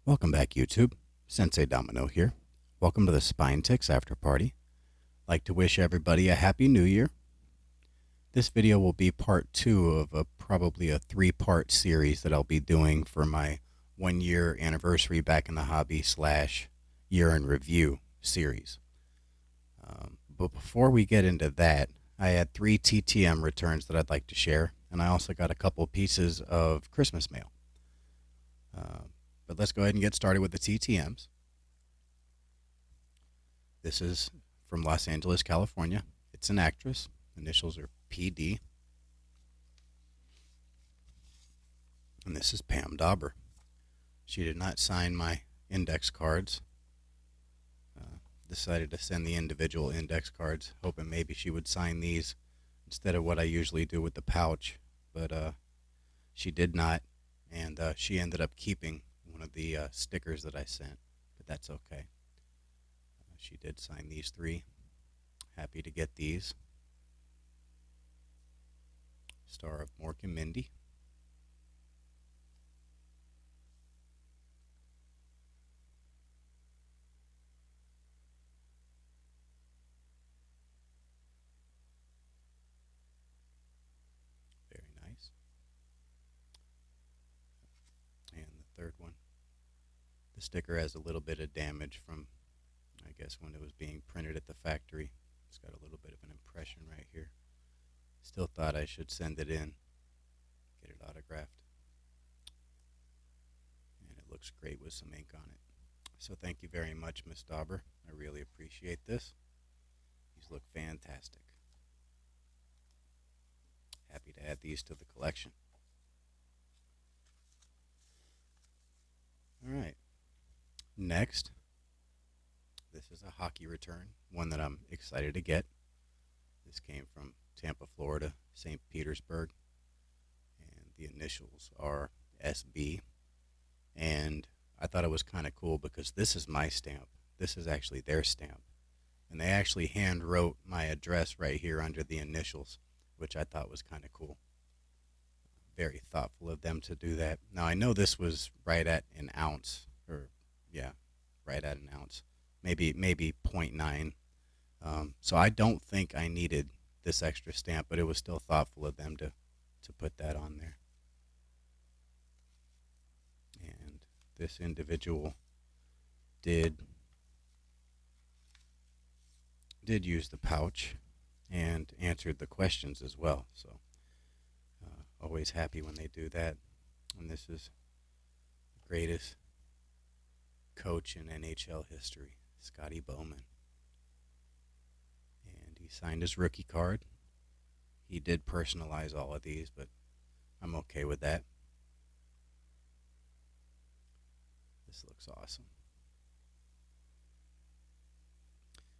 Welcome back, YouTube. Sensei Domino here. Welcome to the Spine Ticks After Party. Like to wish everybody a Happy New Year. This video will be part 2 of probably a 3-part series that I'll be doing for my 1-year anniversary back in the hobby / year in review series. But before we get into that, I had 3 TTM returns that I'd like to share, and I also got a couple pieces of Christmas mail. But let's go ahead and get started with the TTMs. This is from Los Angeles, California. It's an actress. Initials are PD. And this is Pam Dauber. She did not sign my index cards. Decided to send the individual index cards, hoping maybe she would sign these instead of what I usually do with the pouch. But she did not, and she ended up keeping one of the stickers that I sent, but that's okay. She did sign these 3. Happy to get these. Star of Mork and Mindy. Very nice. And the third one. The sticker has a little bit of damage from, I guess, when it was being printed at the factory. It's got a little bit of an impression right here. Still thought I should send it in, get it autographed. And it looks great with some ink on it. So thank you very much, Miss Dauber. I really appreciate this. These look fantastic. Happy to add these to the collection. All right. Next, this is a hockey return, one that I'm excited to get. This came from Tampa, Florida, St. Petersburg, and the initials are SB. And I thought it was kind of cool because this is my stamp. This is actually their stamp. And they actually hand wrote my address right here under the initials, which I thought was kind of cool. Very thoughtful of them to do that. Now, I know this was right at an ounce, or yeah, right at an ounce, maybe 0.9. So I don't think I needed this extra stamp, but it was still thoughtful of them to put that on there. And this individual did use the pouch and answered the questions as well. So always happy when they do that. And this is the greatest coach in NHL history, Scotty Bowman. And he signed his rookie card. He did personalize all of these, but I'm okay with that. This looks awesome.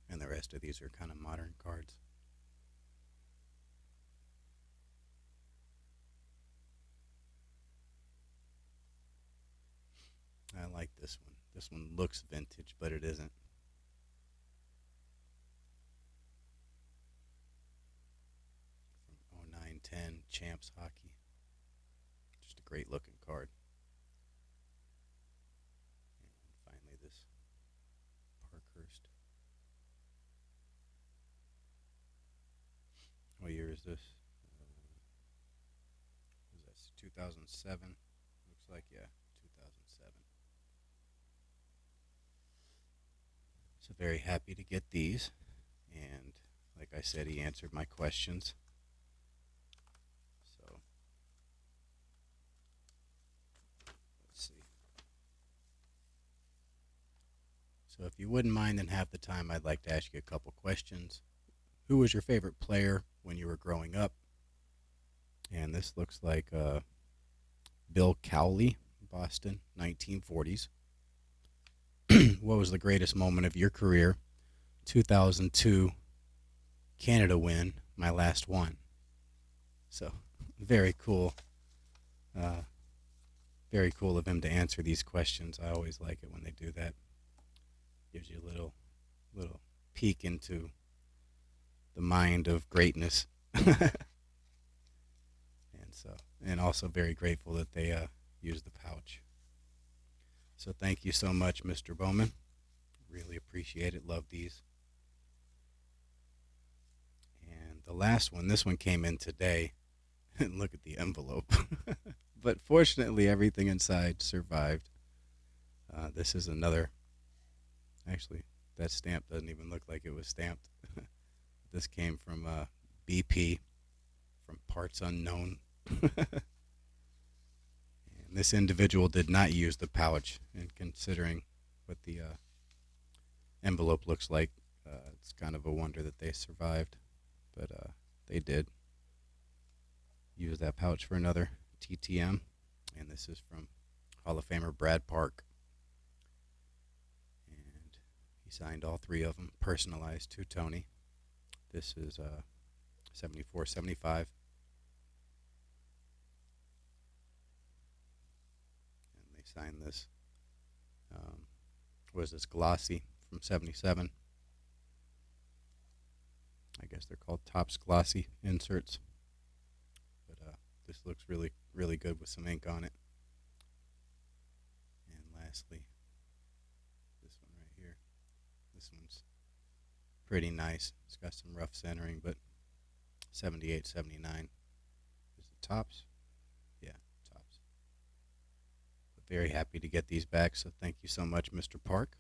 And the rest of these are kind of modern cards. I like this one. This one looks vintage, but it isn't. From 09-10 Champs Hockey. Just a great looking card. And finally this Parkhurst. What year is this? What is this? 2007? Looks like, yeah, 2007. So very happy to get these. And like I said, he answered my questions. So let's see. So if you wouldn't mind, then half the time I'd like to ask you a couple questions. Who was your favorite player when you were growing up? And this looks like Bill Cowley, Boston, 1940s. What was the greatest moment of your career? 2002 Canada win, my last one. So very cool. Very cool of him to answer these questions. I always like it when they do that. Gives you a little peek into the mind of greatness. And also very grateful that they used the pouch. So thank you so much, Mr. Bowman. Really appreciate it. Love these. And the last one, this one came in today. And look at the envelope. But fortunately, everything inside survived. This is another. Actually, that stamp doesn't even look like it was stamped. This came from BP from Parts Unknown. And this individual did not use the pouch. And considering what the envelope looks like, it's kind of a wonder that they survived. But they did use that pouch for another TTM. And this is from Hall of Famer Brad Park. And he signed all three of them, personalized to Tony. This is 74-75. And they signed this, was this glossy from 77. I guess they're called Topps glossy inserts. But this looks really, really good with some ink on it. And lastly, this one right here. This one's pretty nice. It's got some rough centering, but 78-79 is the Topps. Yeah, Topps. But very happy to get these back, so thank you so much, Mr. Park.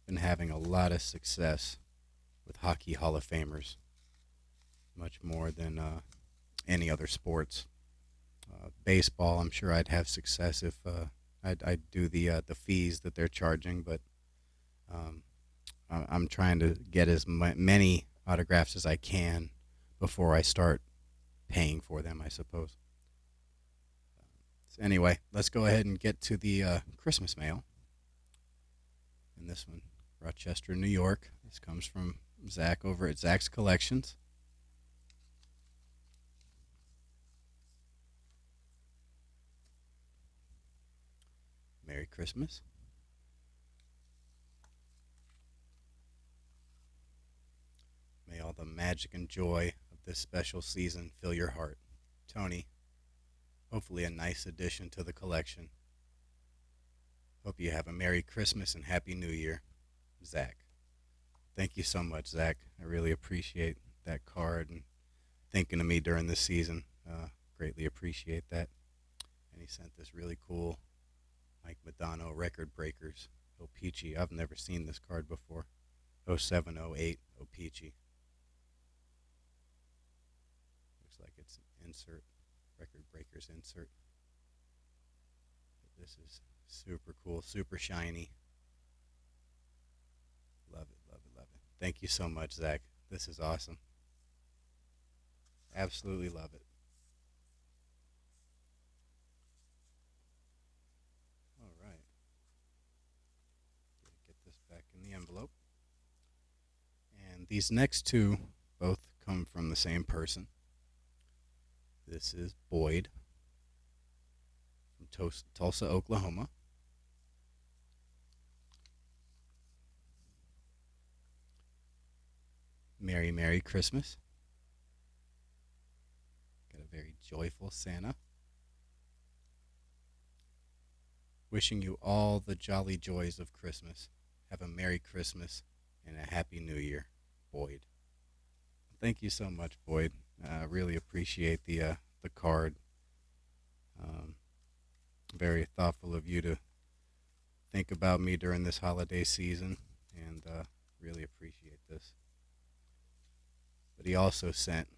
Been having a lot of success with Hockey Hall of Famers, much more than any other sports. Baseball, I'm sure I'd have success if I'd do the fees that they're charging, but I'm trying to get as many autographs as I can before I start paying for them, I suppose. So anyway, let's go ahead and get to the Christmas mail. And this one, Rochester, New York. This comes from Zach over at Zach's Collections. Merry Christmas. May all the magic and joy of this special season fill your heart. Tony, hopefully a nice addition to the collection. Hope you have a Merry Christmas and Happy New Year. Zach. Thank you so much, Zach. I really appreciate that card and thinking of me during this season. Greatly appreciate that. And he sent this really cool Mike Madonna Record Breakers O-Pee-Chee. I've never seen this card before. 0708 O-Pee-Chee. Looks like it's an insert, Record Breakers insert. But this is super cool, super shiny. Love it, love it, love it. Thank you so much, Zach. This is awesome. Absolutely love it. All right. Get this back in the envelope. And these next two both come from the same person. This is Boyd from Tulsa, Oklahoma. Merry, Merry Christmas. Got a very joyful Santa. Wishing you all the jolly joys of Christmas. Have a Merry Christmas and a Happy New Year, Boyd. Thank you so much, Boyd. I really appreciate the card. Very thoughtful of you to think about me during this holiday season, and really appreciate this. But he also sent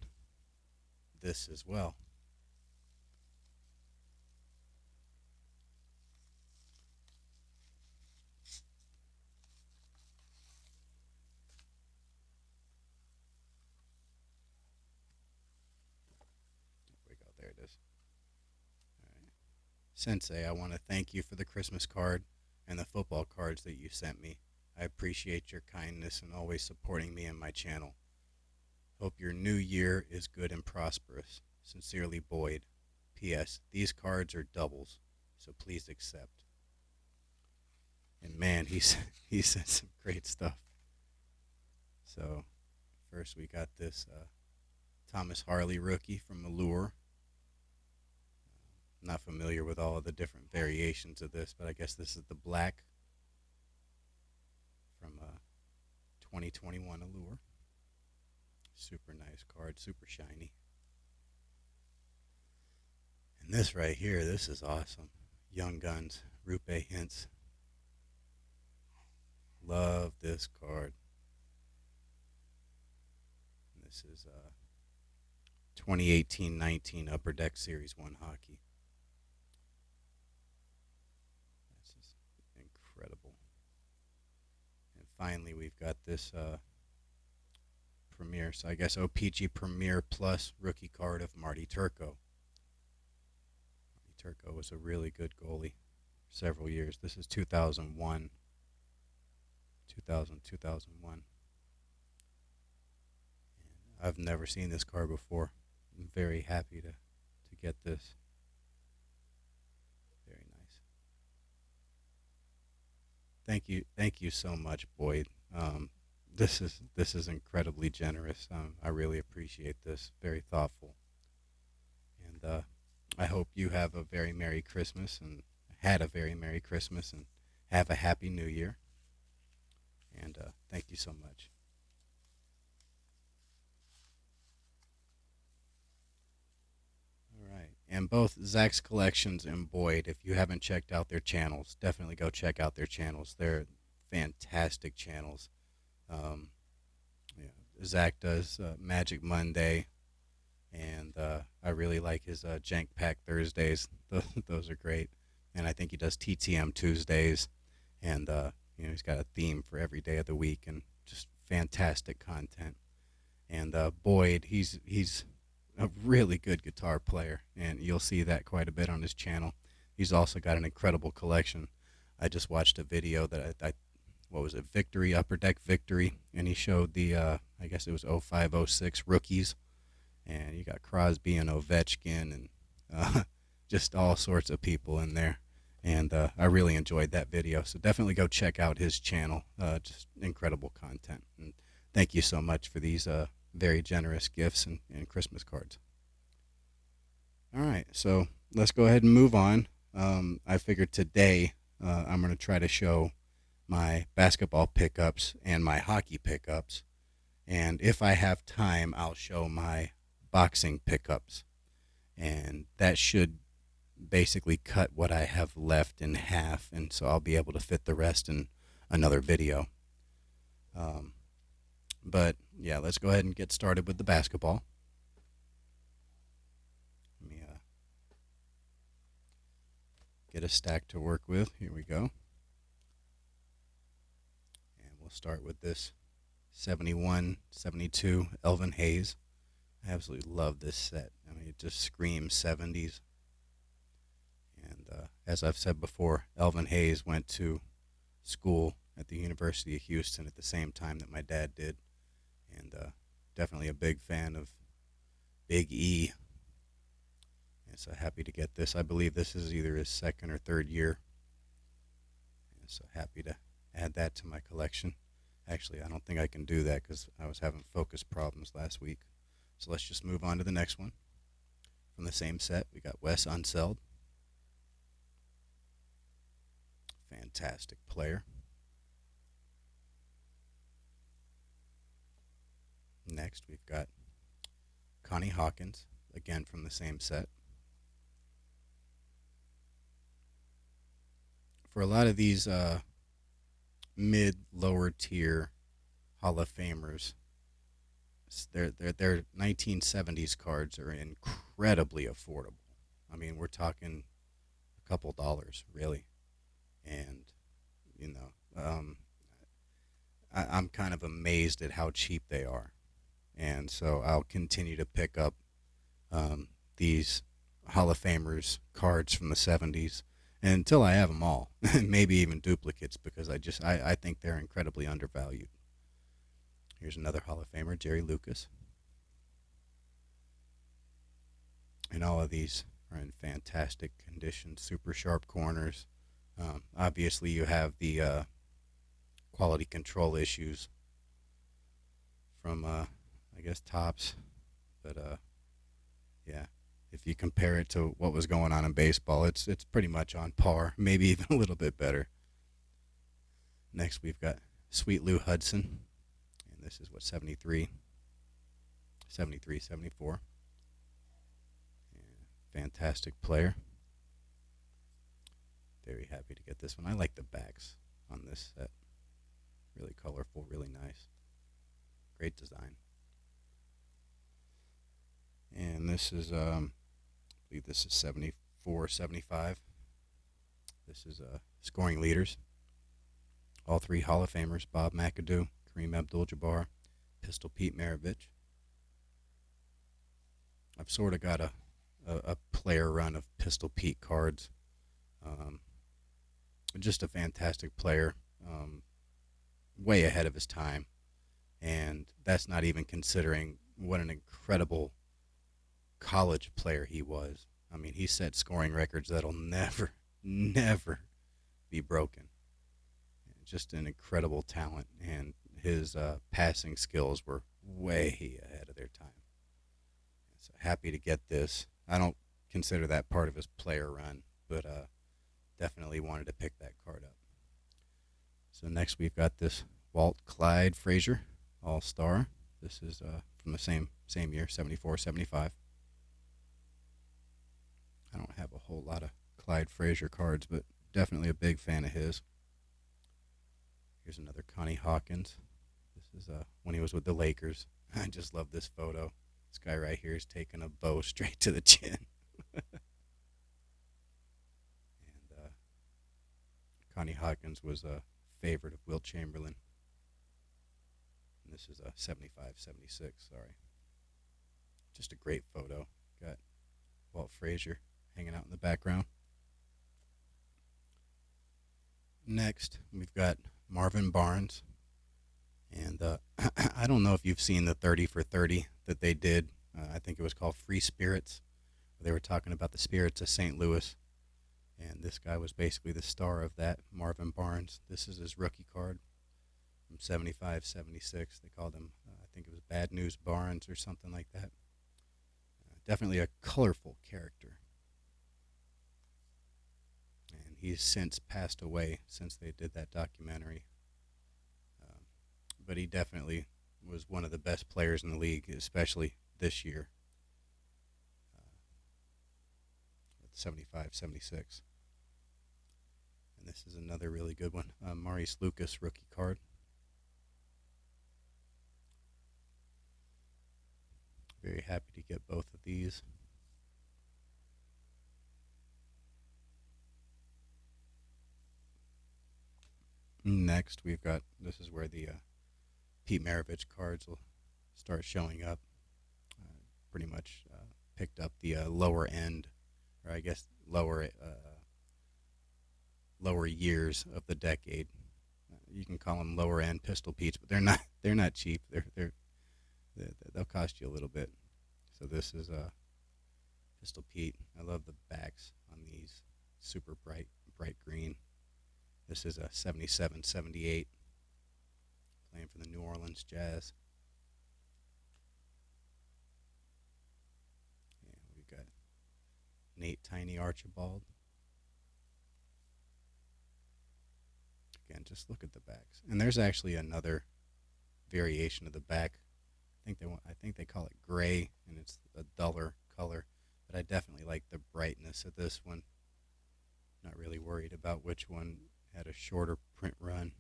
this as well. There we go. There it is. All right. Sensei, I want to thank you for the Christmas card and the football cards that you sent me. I appreciate your kindness and always supporting me and my channel. Hope your new year is good and prosperous. Sincerely, Boyd. P.S. These cards are doubles, so please accept. And man, he sent some great stuff. So first we got this Thomas Harley rookie from Allure. I'm not familiar with all of the different variations of this, but I guess this is the black from 2021 Allure. Super nice card, super shiny. And this right here, this is awesome. Young Guns, Rupe Hintz. Love this card. This is 2018-19 Upper Deck Series 1 hockey. This is incredible. And finally, we've got this Premier, so I guess OPG Premier Plus rookie card of Marty Turco. Marty Turco was a really good goalie for several years. This is 2001. 2001. I've never seen this card before. I'm very happy to get this. Very nice. Thank you so much, Boyd. This is incredibly generous. I really appreciate this. Very thoughtful, and I hope you have a very Merry Christmas and had a very Merry Christmas and have a Happy New Year. And thank you so much. All right. And both Zach's Collections and Boyd, if you haven't checked out their channels, definitely go check out their channels. They're fantastic channels. Um, yeah, Zach does Magic Monday, and I really like his Jank Pack Thursdays. Those are great. And I think he does TTM Tuesdays, and he's got a theme for every day of the week, and just fantastic content. And Boyd, he's a really good guitar player, and you'll see that quite a bit on his channel. He's also got an incredible collection. I just watched a video that I what was it, Victory, Upper Deck Victory, and he showed the, I guess it was 0506 rookies, and you got Crosby and Ovechkin and just all sorts of people in there. And I really enjoyed that video, so definitely go check out his channel. Just incredible content. And thank you so much for these very generous gifts and Christmas cards. All right, so let's go ahead and move on. I figured today I'm going to try to show my basketball pickups and my hockey pickups. And if I have time, I'll show my boxing pickups. And that should basically cut what I have left in half. And so I'll be able to fit the rest in another video. But yeah, let's go ahead and get started with the basketball. Let me get a stack to work with. Here we go. And we'll start with this 71, 72 Elvin Hayes. I absolutely love this set. I mean, it just screams 70s. And as I've said before, Elvin Hayes went to school at the University of Houston at the same time that my dad did. And definitely a big fan of Big E. And so happy to get this. I believe this is either his second or third year. And so happy to add that to my collection. Actually, I don't think I can do that because I was having focus problems last week. So let's just move on to the next one. From the same set, we got Wes Unseld. Fantastic player. Next, we've got Connie Hawkins, again from the same set. For a lot of these mid-lower tier Hall of Famers, their 1970s cards are incredibly affordable. I mean, we're talking a couple dollars, really. And, I'm kind of amazed at how cheap they are. And so I'll continue to pick up these Hall of Famers cards from the 70s until I have them all, maybe even duplicates, because I think they're incredibly undervalued. Here's another Hall of Famer, Jerry Lucas. And all of these are in fantastic condition, super sharp corners. Obviously, you have the quality control issues from I guess Tops, but yeah, If you compare it to what was going on in baseball, it's pretty much on par, maybe even a little bit better. Next, we've got Sweet Lou Hudson, and this is what 73, 73, 74. Fantastic player. Very happy to get this one. I like the backs on this set. Really colorful, really nice. Great design. And this is, I believe this is 74, 75. This is scoring leaders. All three Hall of Famers, Bob McAdoo, Kareem Abdul-Jabbar, Pistol Pete Maravich. I've sort of got a player run of Pistol Pete cards. Just a fantastic player, way ahead of his time. And that's not even considering what an incredible college player he was. I mean, he set scoring records that'll never, never be broken. Just an incredible talent, and his passing skills were way ahead of their time. So happy to get this. I don't consider that part of his player run, but definitely wanted to pick that card up. So next we've got this Walt Clyde Frazier All-Star. This is from the same year, 74, 75. I don't have a whole lot of Clyde Frazier cards, but definitely a big fan of his. Here's another Connie Hawkins. This is when he was with the Lakers. I just love this photo. This guy right here is taking a bow straight to the chin. And Connie Hawkins was a favorite of Wilt Chamberlain. And this is a 75, 76, sorry. Just a great photo. Got Walt Frazier hanging out in the background. Next, we've got Marvin Barnes. And I don't know if you've seen the 30 for 30 that they did. I think it was called Free Spirits. They were talking about the spirits of St. Louis. And this guy was basically the star of that, Marvin Barnes. This is his rookie card from 75, 76. They called him, I think it was Bad News Barnes or something like that. Definitely a colorful character. And he's since passed away since they did that documentary. But he definitely was one of the best players in the league, especially this year. 75, 76. And this is another really good one. Maurice Lucas rookie card. Very happy to get both of these. Next, we've got, this is where the Pete Maravich cards will start showing up. Pretty much picked up the lower end, or I guess lower years of the decade. You can call them lower end Pistol Petes, but they're not cheap. They'll cost you a little bit. So this is Pistol Pete. I love the backs on these, super bright green. This is a 77, 78, playing for the New Orleans Jazz. And we've got Nate Tiny Archibald. Again, just look at the backs. And there's actually another variation of the back. I think they call it gray, and it's a duller color. But I definitely like the brightness of this one. Not really worried about which one had a shorter print run.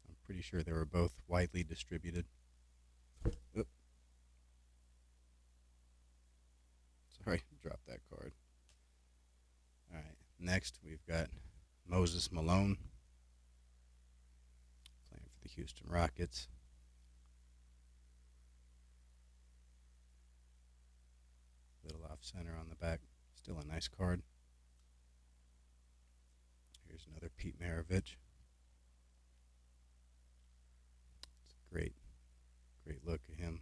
I'm pretty sure they were both widely distributed. Oop. Sorry, dropped that card. All right, next we've got Moses Malone, playing for the Houston Rockets. Little off center on the back. Still a nice card. Here's another Pete Maravich. It's a great look at him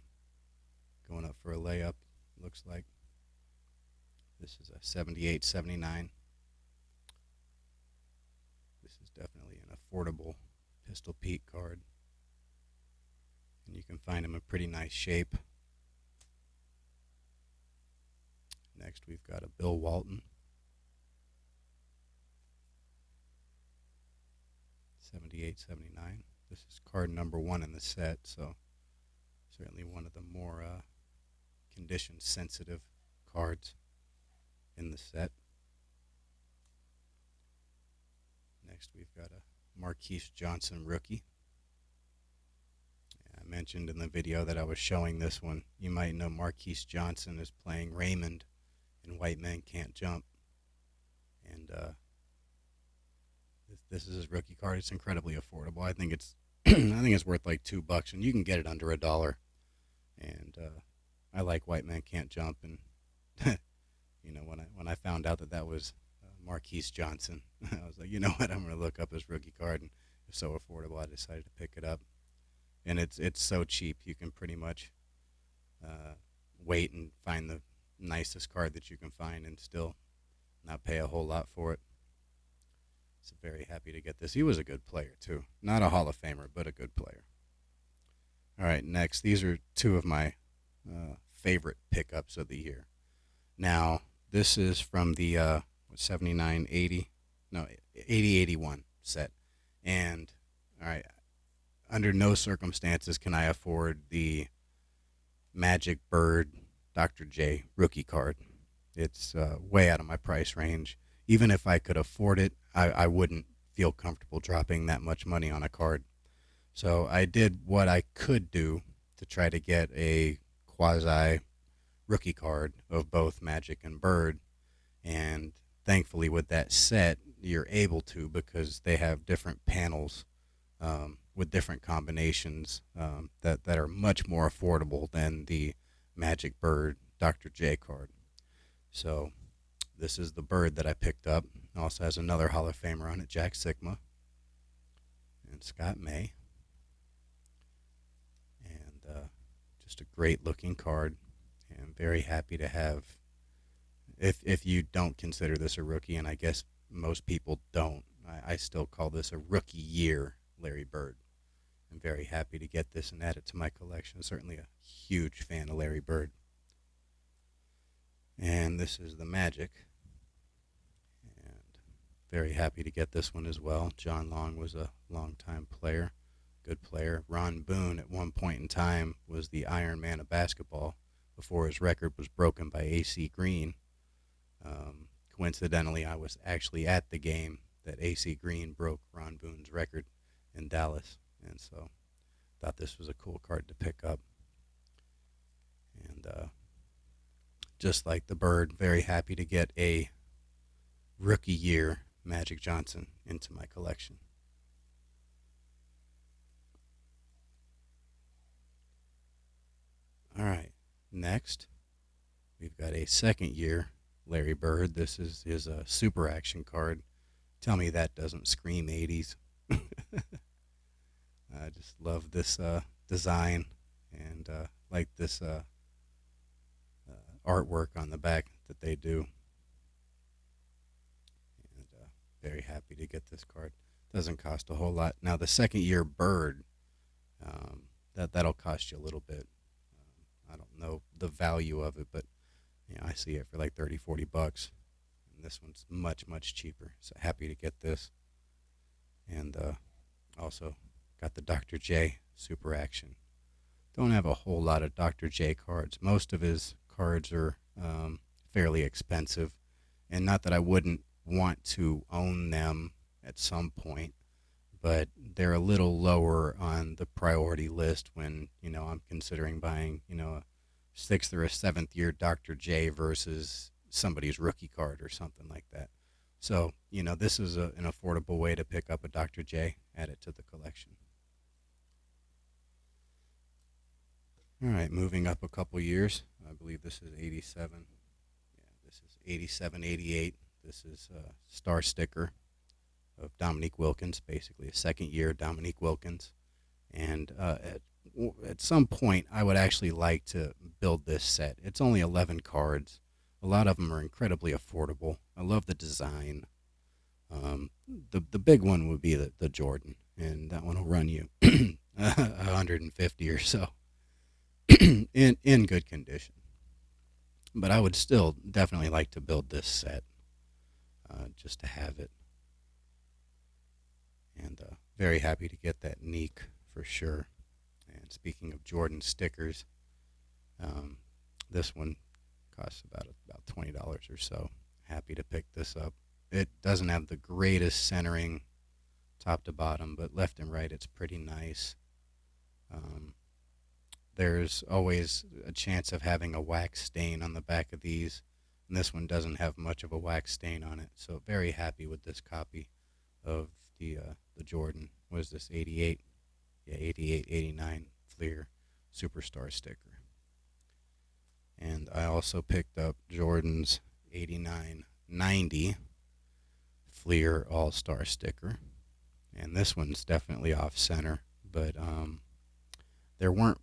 going up for a layup, looks like. This is a 78, 79. This is definitely an affordable Pistol Pete card. And you can find him in pretty nice shape. Next, we've got a Bill Walton, 78-79. This is card number 1 in the set, so certainly one of the more condition-sensitive cards in the set. Next, we've got a Marquise Johnson rookie. I mentioned in the video that I was showing this one. You might know Marquise Johnson is playing Raymond in White Men Can't Jump. And this is his rookie card. It's incredibly affordable. I think it's I think it's worth like $2, and you can get it under $1. And I like White Men Can't Jump, and you know, when I found out that was Marquise Johnson, I was like, you know what, I'm going to look up his rookie card, and it's so affordable, I decided to pick it up. And it's so cheap, you can pretty much wait and find the nicest card that you can find and still not pay a whole lot for it. So very happy to get this. He was a good player too. Not a Hall of Famer, but a good player. All right, next. These are two of my favorite pickups of the year. Now, this is from the 79-80, no, 80-81 set. And, all right, under no circumstances can I afford the Magic Bird Dr. J rookie card. It's way out of my price range. Even if I could afford it, I wouldn't feel comfortable dropping that much money on a card. So I did what I could do to try to get a quasi rookie card of both Magic and Bird. And thankfully with that set, you're able to, because they have different panels with different combinations that are much more affordable than the Magic Bird Dr. J card. So this is the Bird that I picked up. It also has another Hall of Famer on it, Jack Sikma and Scott May. And just a great looking card. And I'm very happy to have, if you don't consider this a rookie, and I guess most people don't, I still call this a rookie year Larry Bird. I'm very happy to get this and add it to my collection. Certainly a huge fan of Larry Bird. And this is the Magic. And very happy to get this one as well. John Long was a longtime player, good player. Ron Boone at one point in time was the Iron Man of basketball before his record was broken by A.C. Green. Coincidentally, I was actually at the game that A.C. Green broke Ron Boone's record in Dallas, and so thought this was a cool card to pick up. And just like the Bird, very happy to get a rookie year Magic Johnson into my collection. All right, next we've got a second year Larry Bird. This is his super action card. Tell me that doesn't scream 80s. I just love this design, and like this artwork on the back that they do. And very happy to get this card. Doesn't cost a whole lot. Now the second year Bird, that'll cost you a little bit. I don't know the value of it, but you know, I see it for like $30, $40. And this one's much, much cheaper. So happy to get this. And also got the Dr. J Super Action. Don't have a whole lot of Dr. J cards. Most of his cards are fairly expensive. And not that I wouldn't want to own them at some point, but they're a little lower on the priority list when, you know, I'm considering buying, you know, a 6th or a 7th year Dr. J versus somebody's rookie card or something like that. So, you know, this is an affordable way to pick up a Dr. J, add it to the collection. All right, moving up a couple years. I believe this is 87. Yeah, this is 87, 88. This is a star sticker of Dominique Wilkins, basically a second year Dominique Wilkins. And at some point, I would actually like to build this set. It's only 11 cards. A lot of them are incredibly affordable. I love the design. The big one would be the Jordan, and that one will run you 150 or so in good condition. But I would still definitely like to build this set just to have it. And very happy to get that Neek for sure. And speaking of Jordan stickers, um, this one costs about $20 or so. Happy to pick this up. It doesn't have the greatest centering top to bottom, but left and right it's pretty nice. Um, there's always a chance of having a wax stain on the back of these, and this one doesn't have much of a wax stain on it. So very happy with this copy of the Jordan. What is this? 88? Yeah, 88, 89 Fleer Superstar sticker. And I also picked up Jordan's 89, 90 Fleer All Star sticker, and this one's definitely off center, but there weren't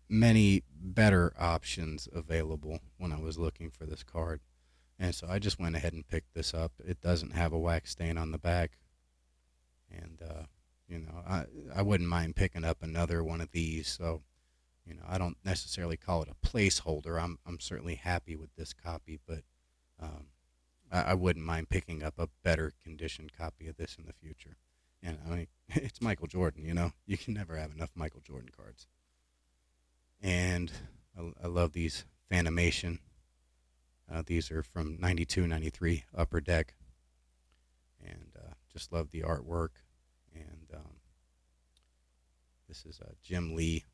many better options available when I was looking for this card. And so I just went ahead and picked this up. It doesn't have a wax stain on the back. And, I wouldn't mind picking up another one of these. So, I don't necessarily call it a placeholder. I'm certainly happy with this copy, but um, I wouldn't mind picking up a better conditioned copy of this in the future. And I mean, it's Michael Jordan, you can never have enough Michael Jordan cards. And I love these Fanimation. These are from 92, 93 Upper Deck. And just love the artwork. And this is Jim Lee.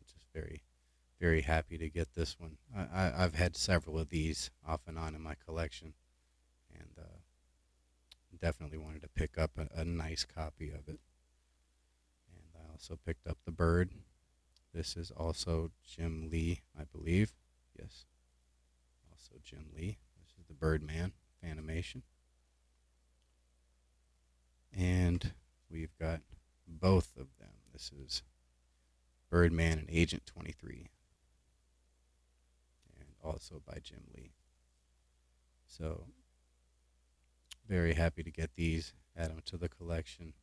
Just very, very happy to get this one. I've had several of these off and on in my collection. And definitely wanted to pick up a nice copy of it. And I also picked up the Bird. This is also Jim Lee, I believe. Yes, also Jim Lee. This is the Birdman Fanimation. And we've got both of them. This is Birdman and Agent 23. And also by Jim Lee. So, very happy to get these, add them to the collection.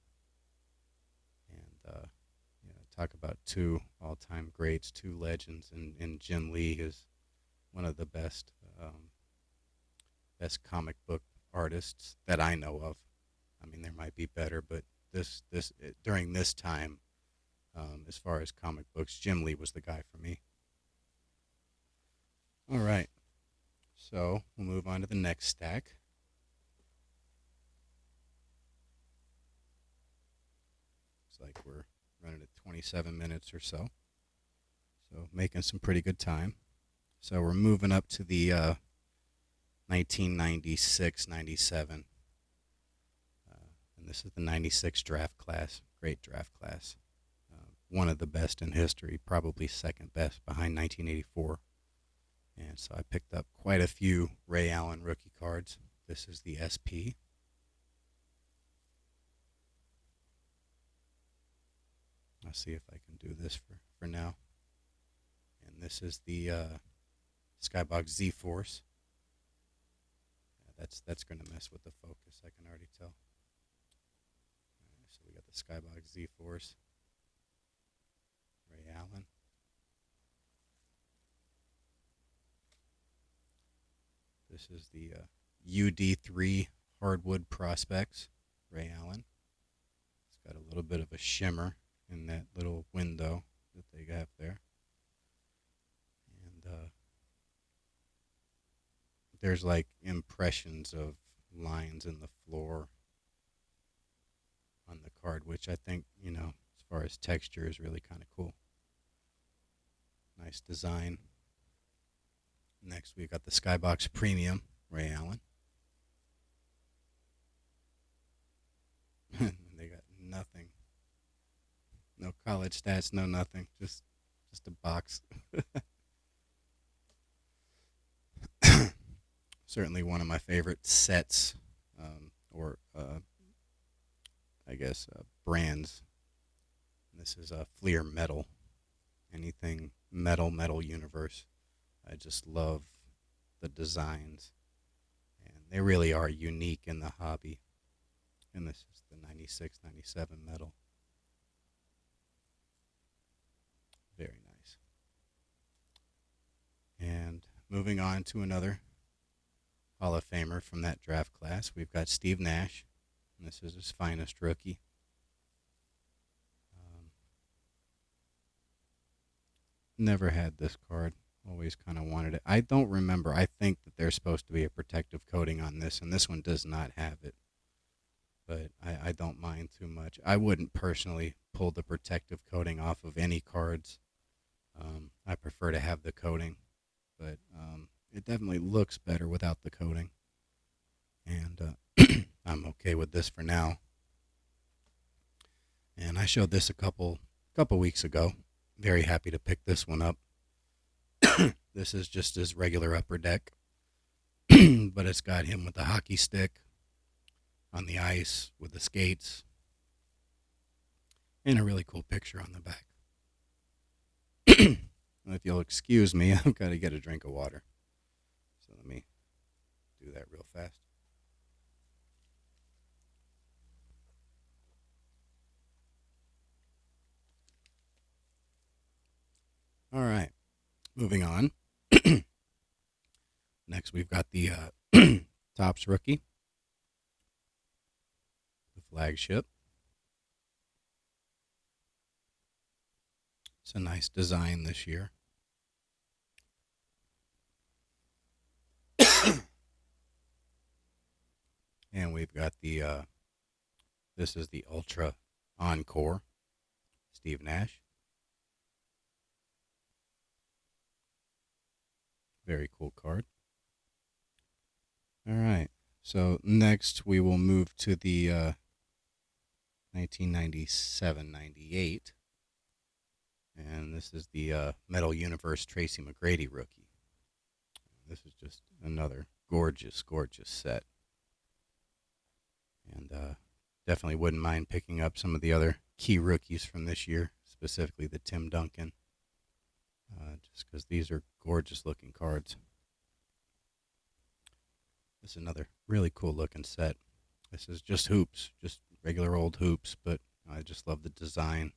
And, talk about two all-time greats, two legends. And Jim Lee is one of the best best comic book artists that I know of. I mean, there might be better, but during this time, as far as comic books, Jim Lee was the guy for me. All right, so we'll move on to the next stack. Looks like we're running at 27 minutes or so, so making some pretty good time. So we're moving up to the 1996-97. And this is the 96 draft class. Great draft class. One of the best in history, probably second best behind 1984. And so I picked up quite a few Ray Allen rookie cards. This is the SP. I'll see if I can do this for now. And this is the Skybox Z-Force. That's going to mess with the focus, I can already tell. Right, so we got the Skybox Z-Force. Ray Allen. This is the UD3 Hardwood Prospects, Ray Allen. It's got a little bit of a shimmer in that little window that they have there. And there's like impressions of lines in the floor on the card, which I think, as far as texture is really kind of cool. Nice design. Next, we got the Skybox Premium, Ray Allen. They got nothing. No college stats, no nothing. Just a box. Certainly one of my favorite sets, or I guess brands. This is a Fleer Metal. Anything metal universe. I just love the designs, and they really are unique in the hobby. And this is the 96, 97 metal. Very nice. And moving on to another Hall of Famer from that draft class. We've got Steve Nash. And this is his finest rookie. Never had this card. Always kind of wanted it. I don't remember. I think that there's supposed to be a protective coating on this, and this one does not have it. But I don't mind too much. I wouldn't personally pull the protective coating off of any cards. I prefer to have the coating, but it definitely looks better without the coating. And I'm okay with this for now. And I showed this a couple weeks ago. Very happy to pick this one up. This is just his regular upper deck, but it's got him with the hockey stick on the ice with the skates, and a really cool picture on the back. If you'll excuse me, I've got to get a drink of water. So let me do that real fast. All right, moving on. Next, we've got the Topps rookie, the flagship. It's a nice design this year. And we've got the, this is the Ultra Encore, Steve Nash. Very cool card. All right. So next we will move to the 1997-98. And this is the Metal Universe Tracy McGrady rookie. This is just another gorgeous, gorgeous set. And definitely wouldn't mind picking up some of the other key rookies from this year, specifically the Tim Duncan, just because these are gorgeous looking cards. This is another really cool looking set. This is just hoops, just regular old hoops, but I just love the design.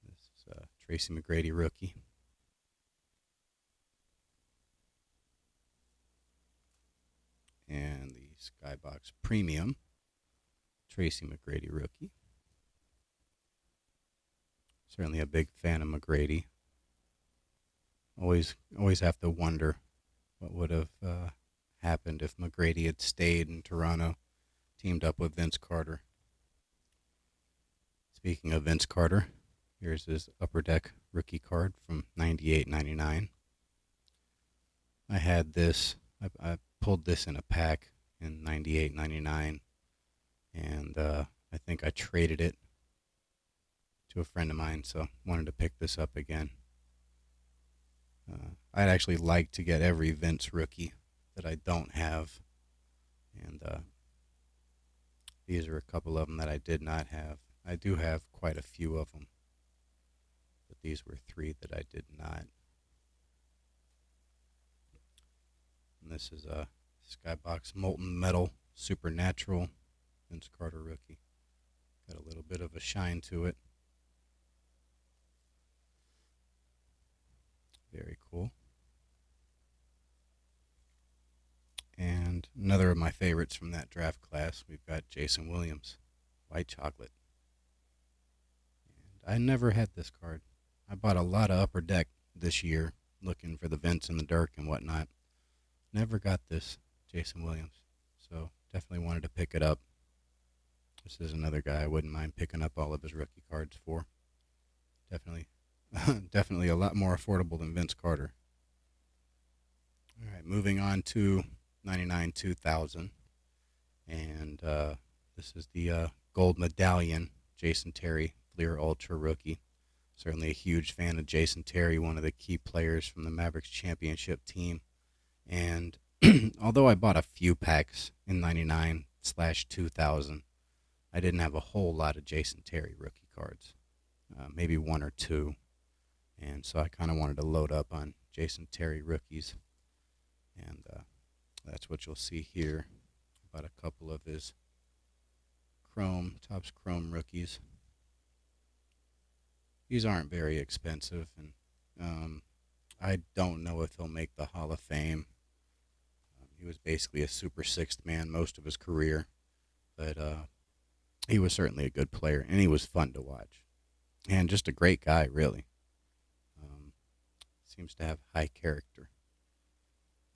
This is Tracy McGrady rookie. And the Skybox Premium Tracy McGrady rookie. Certainly a big fan of McGrady. Always have to wonder what would have happened if McGrady had stayed in Toronto, teamed up with Vince Carter. Speaking of Vince Carter, here's his Upper Deck rookie card from 98-99. I had this, I pulled this in a pack in 98-99, and I think I traded it to a friend of mine, so wanted to pick this up again. I'd actually like to get every Vince rookie that I don't have, and these are a couple of them that I did not have. I do have quite a few of them, but these were three that I did not. And this is a Skybox Molten Metal Supernatural Vince Carter rookie. Got a little bit of a shine to it. Very cool. And another of my favorites from that draft class, we've got Jason Williams, White Chocolate. And I never had this card. I bought a lot of Upper Deck this year, looking for the Vince and the Dirk and whatnot. Never got this Jason Williams, so definitely wanted to pick it up. This is another guy I wouldn't mind picking up all of his rookie cards for. Definitely a lot more affordable than Vince Carter. All right, moving on to 99-2000, and this is the gold medallion Jason Terry Fleer Ultra rookie. Certainly a huge fan of Jason Terry, one of the key players from the Mavericks championship team. And although I bought a few packs in 99/2000, I didn't have a whole lot of Jason Terry rookie cards, maybe one or two. And so I kind of wanted to load up on Jason Terry rookies. And that's what you'll see here. About a couple of his Topps Chrome rookies. These aren't very expensive, and I don't know if he'll make the Hall of Fame. He was basically a super sixth man most of his career, but he was certainly a good player, and he was fun to watch, and just a great guy, really. Um, Seems to have high character.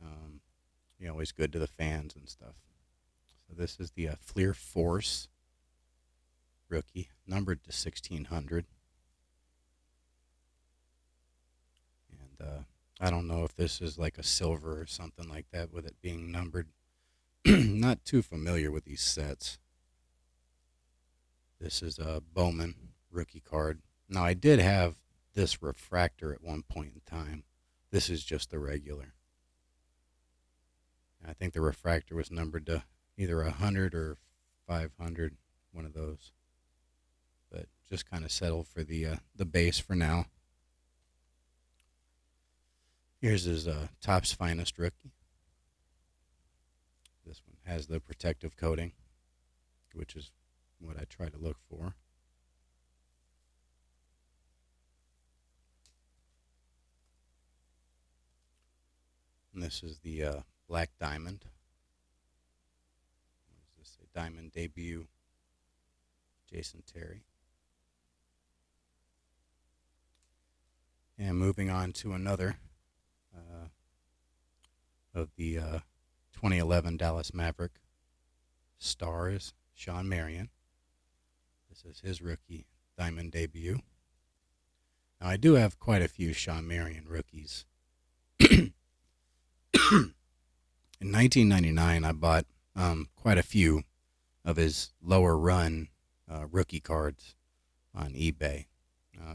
Um, Always good to the fans and stuff. So this is the Fleer Force rookie, numbered to 1600. And I don't know if this is like a silver or something like that with it being numbered. Not too familiar with these sets. This is a Bowman rookie card. Now, I did have this refractor at one point in time. This is just the regular. I think the refractor was numbered to either 100 or 500, one of those. But just kind of settled for the base for now. Here's his Topps Finest rookie. This one has the protective coating, which is what I try to look for. And this is the Black Diamond. What does this say? Diamond debut, Jason Terry. And moving on to another of the 2011 Dallas Maverick stars, Sean Marion. This is his rookie Diamond debut. Now, I do have quite a few Sean Marion rookies. In 1999, I bought quite a few of his lower run rookie cards on eBay,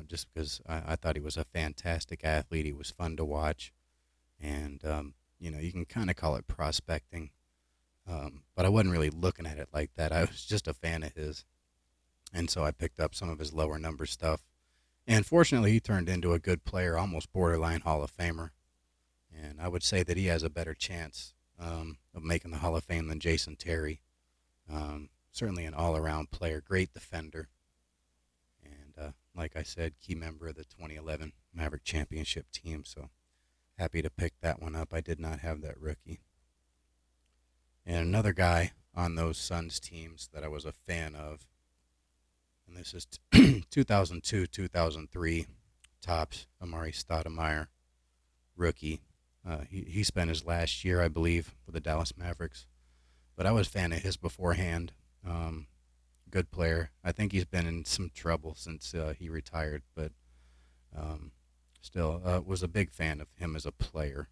just because I thought he was a fantastic athlete. He was fun to watch, and you can kind of call it prospecting, but I wasn't really looking at it like that. I was just a fan of his, and so I picked up some of his lower number stuff. And fortunately, he turned into a good player, almost borderline Hall of Famer. And I would say that he has a better chance of making the Hall of Fame than Jason Terry. Certainly an all-around player, great defender. And like I said, key member of the 2011 Maverick Championship team. So happy to pick that one up. I did not have that rookie. And another guy on those Suns teams that I was a fan of, and this is 2002-2003 Topps Amari Stoudemire rookie. He spent his last year, I believe, with the Dallas Mavericks, but I was a fan of his beforehand. Good player. I think he's been in some trouble since he retired, but still was a big fan of him as a player.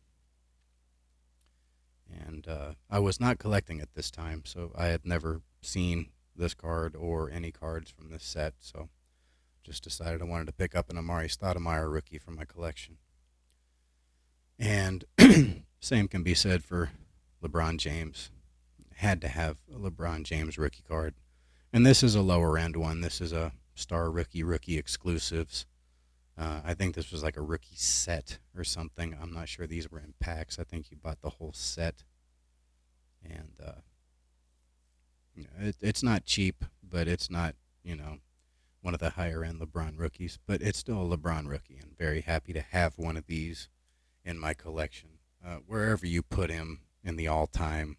And I was not collecting at this time, so I had never seen this card or any cards from this set, so just decided I wanted to pick up an Amari Stoudemire rookie for my collection. And same can be said for LeBron James. Had to have a LeBron James rookie card. And this is a lower end one. This is a Star Rookie exclusives. I think this was like a rookie set or something. I'm not sure these were in packs. I think you bought the whole set. And it's not cheap, but it's not, one of the higher end LeBron rookies. But it's still a LeBron rookie, and very happy to have one of these in my collection. Wherever you put him in the all-time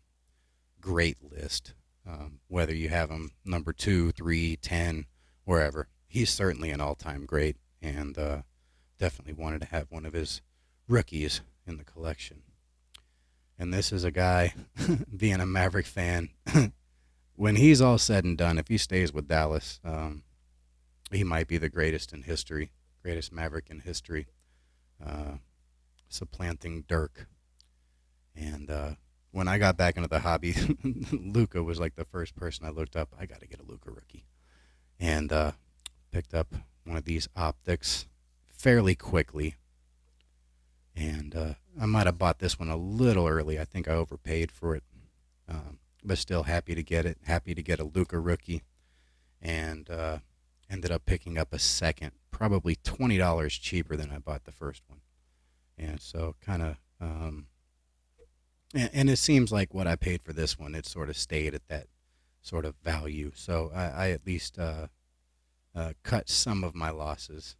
great list, whether you have him number 2, 3, 10, wherever, he's certainly an all-time great, and definitely wanted to have one of his rookies in the collection. And this is a guy, being a Maverick fan, when he's all said and done, if he stays with Dallas, he might be the greatest in history, greatest Maverick in history, supplanting Dirk. And when I got back into the hobby, Luka was like the first person I looked up. I got to get a Luka rookie. And picked up one of these optics fairly quickly. And I might have bought this one a little early. I think I overpaid for it. But still happy to get it. Happy to get a Luka rookie. And ended up picking up a second, probably $20 cheaper than I bought the first one. And so kind of, and it seems like what I paid for this one, it sort of stayed at that sort of value. So I at least cut some of my losses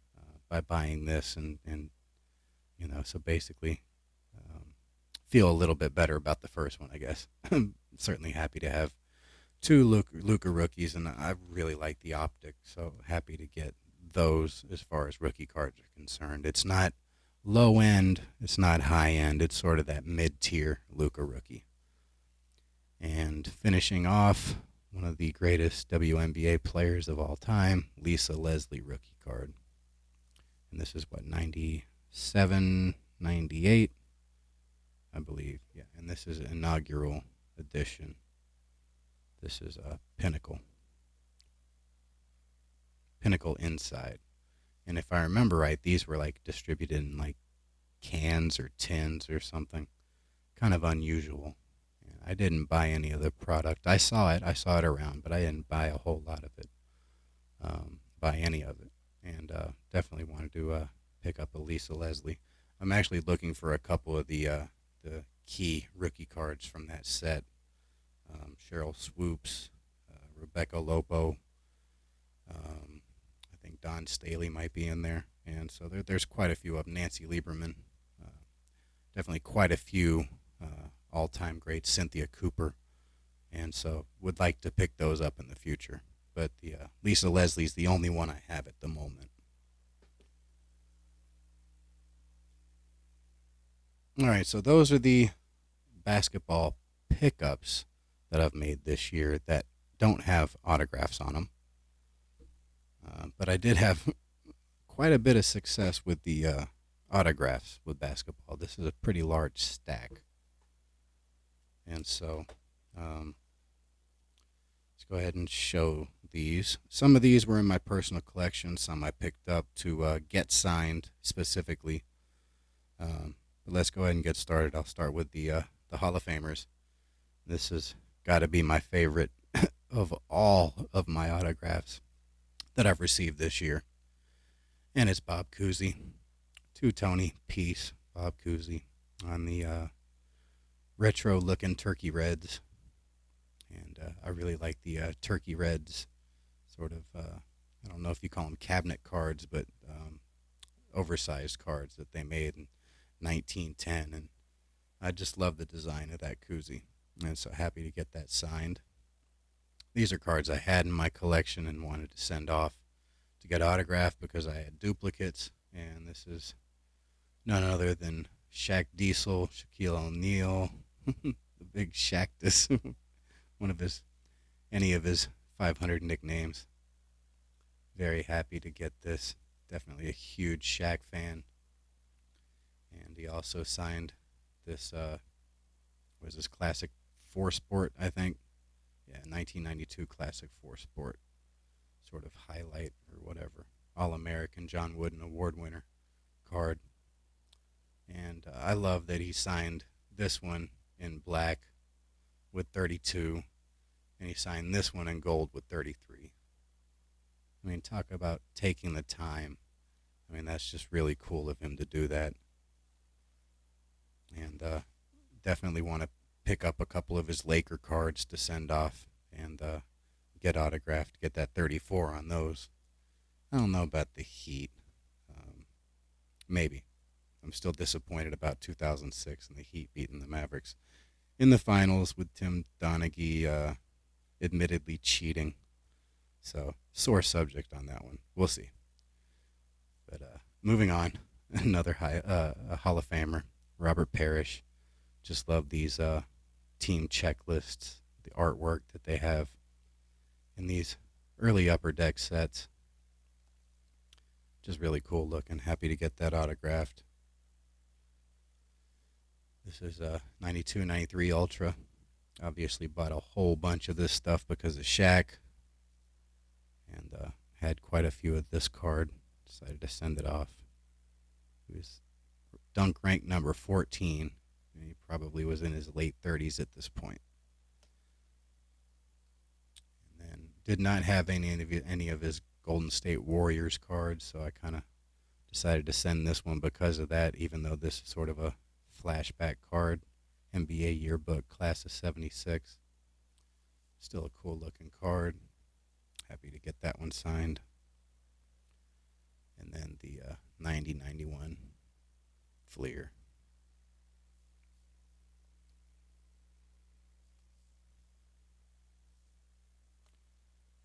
by buying this and So basically, um, feel a little bit better about the first one, I guess. I'm certainly happy to have two Luka rookies, and I really like the optics, so happy to get those as far as rookie cards are concerned. It's not low end, it's not high end, it's sort of that mid tier Luka rookie. And finishing off, one of the greatest WNBA players of all time, Lisa Leslie rookie card. And this is what, 97, 98, I believe. Yeah, and this is an inaugural edition. This is a Pinnacle Inside. And if I remember right, these were like distributed in like cans or tins or something. Kind of unusual. And I didn't buy any of the product. I saw it around, but I didn't buy a whole lot of it. Buy any of it. And definitely wanted to pick up a Lisa Leslie. I'm actually looking for a couple of the key rookie cards from that set. Cheryl Swoops, Rebecca Lopo. I think Don Staley might be in there, and so there's quite a few of them. Nancy Lieberman, uh, definitely quite a few all-time greats. Cynthia Cooper, and so would like to pick those up in the future. But the Lisa Leslie's the only one I have at the moment. All right, so those are the basketball pickups that I've made this year that don't have autographs on them. But I did have quite a bit of success with the autographs with basketball. This is a pretty large stack. And so let's go ahead and show these. Some of these were in my personal collection. Some I picked up to get signed specifically. But let's go ahead and get started. I'll start with the Hall of Famers. This has got to be my favorite of all of my autographs that I've received this year. And it's Bob Cousy. Two-Tony piece, Bob Cousy, on the retro-looking Turkey Reds. And I really like the Turkey Reds, sort of, I don't know if you call them cabinet cards, but oversized cards that they made in 1910. And I just love the design of that Cousy. And so happy to get that signed. These are cards I had in my collection and wanted to send off to get autographed because I had duplicates. And this is none other than Shaq Diesel, Shaquille O'Neal, the big Shaqtus, any of his 500 nicknames. Very happy to get this. Definitely a huge Shaq fan. And he also signed this, was this Classic 4 Sport, I think. Yeah, 1992 Classic 4 Sport. Sort of highlight or whatever. All-American John Wooden Award winner card. And I love that he signed this one in black with 32. And he signed this one in gold with 33. I mean, talk about taking the time. I mean, that's just really cool of him to do that. And definitely want to pick up a couple of his Laker cards to send off and get autographed, get that 34 on those. I don't know about the Heat. Maybe. I'm still disappointed about 2006 and the Heat beating the Mavericks in the finals with Tim Donaghy admittedly cheating. So, sore subject on that one. We'll see. But moving on, another Hall of Famer, Robert Parrish. Just love these team checklists, the artwork that they have in these early Upper Deck sets. Just really cool looking. Happy to get that autographed. This is a 92, 93 Ultra. Obviously bought a whole bunch of this stuff because of Shaq. And had quite a few of this card. Decided to send it off. He was dunk rank number 14. And he probably was in his late 30s at this point. And then did not have any of his Golden State Warriors cards, so I kind of decided to send this one because of that, even though this is sort of a flashback card. NBA yearbook, class of 76. Still a cool looking card. Happy to get that one signed. And then the 90-91 Fleer.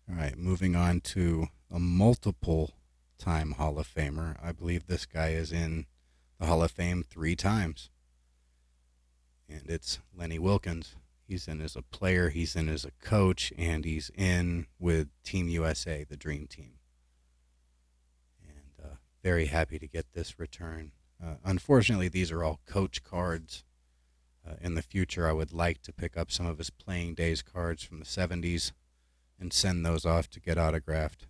All right, moving on to a multiple time Hall of Famer. I believe this guy is in the Hall of Fame 3 times. And it's Lenny Wilkens. He's in as a player, he's in as a coach, and he's in with Team USA, the Dream Team. And very happy to get this return. Unfortunately, these are all coach cards. In the future, I would like to pick up some of his playing days cards from the 70s and send those off to get autographed.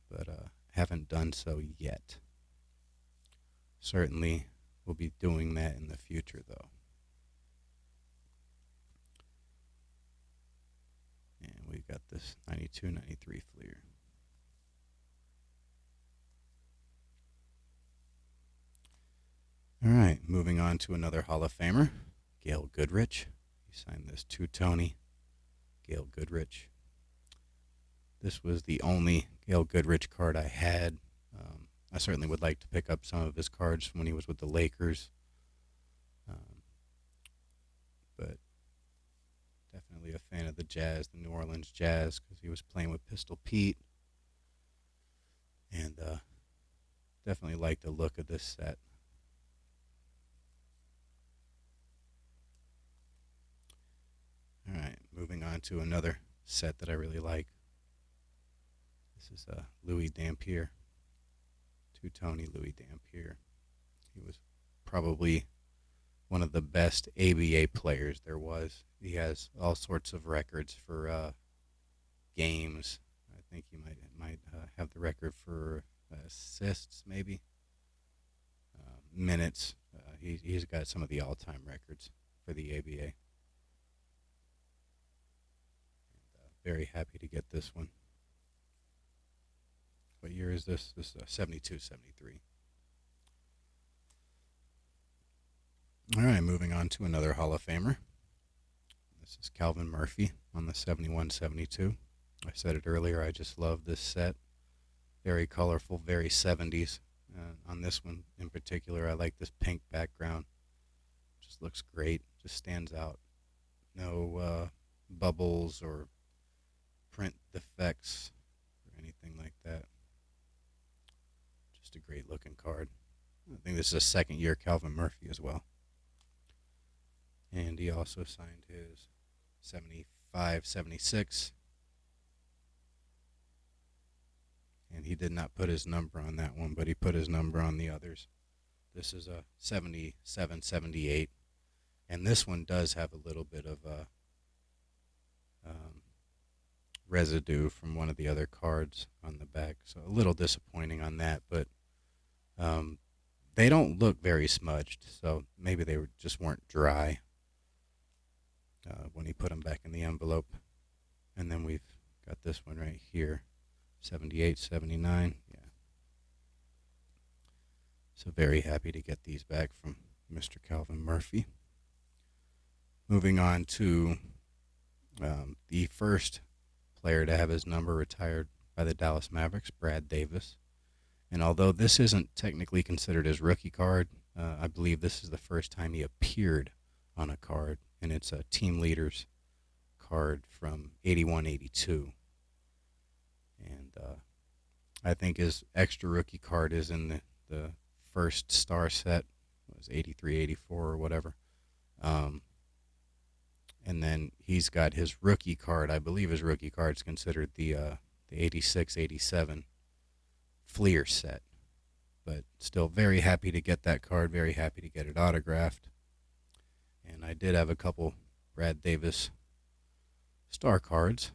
But haven't done so yet. Certainly will be doing that in the future, though. And we've got this 92-93 Fleer. All right, moving on to another Hall of Famer, Gail Goodrich. He signed this two-Tony, Gail Goodrich. This was the only Gail Goodrich card I had. I certainly would like to pick up some of his cards from when he was with the Lakers. But definitely a fan of the Jazz, the New Orleans Jazz, because he was playing with Pistol Pete. And definitely like the look of this set. All right, moving on to another set that I really like. This is Louis Dampier, two-Tony Louis Dampier. He was probably one of the best ABA players there was. He has all sorts of records for games. I think he might have the record for assists, maybe minutes. He's got some of the all-time records for the ABA. And, very happy to get this one. What year is this? This is 72, 73. All right, moving on to another Hall of Famer. This is Calvin Murphy on the 71-72. I said it earlier, I just love this set. Very colorful, very 70s. On this one in particular, I like this pink background. Just looks great, just stands out. No bubbles or print defects or anything like that. Just a great looking card. I think this is a second year Calvin Murphy as well. And he also signed his 75-76. And he did not put his number on that one, but he put his number on the others. This is a 77-78. And this one does have a little bit of residue from one of the other cards on the back. So a little disappointing on that, but they don't look very smudged. So maybe they just weren't dry when he put them back in the envelope. And then we've got this one right here, 78-79. Yeah. So very happy to get these back from Mr. Calvin Murphy. Moving on to the first player to have his number retired by the Dallas Mavericks, Brad Davis. And although this isn't technically considered his rookie card, I believe this is the first time he appeared on a card, and it's a team leaders card from 81-82. And I think his extra rookie card is in the first star set. It was 83-84 or whatever. And then he's got his rookie card. I believe his rookie card is considered the 86-87 Fleer set. But still very happy to get that card, very happy to get it autographed. And I did have a couple Brad Davis star cards.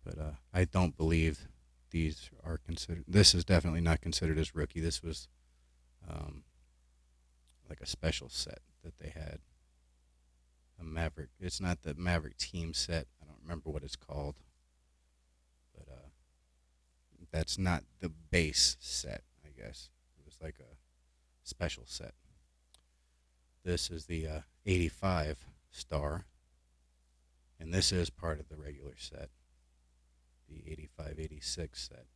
But I don't believe these are considered. This is definitely not considered as rookie. This was like a special set that they had. A Maverick. It's not the Maverick team set. I don't remember what it's called. But that's not the base set, I guess. It was like a special set. This is the 85 star. And this is part of the regular set. The 85-86 set.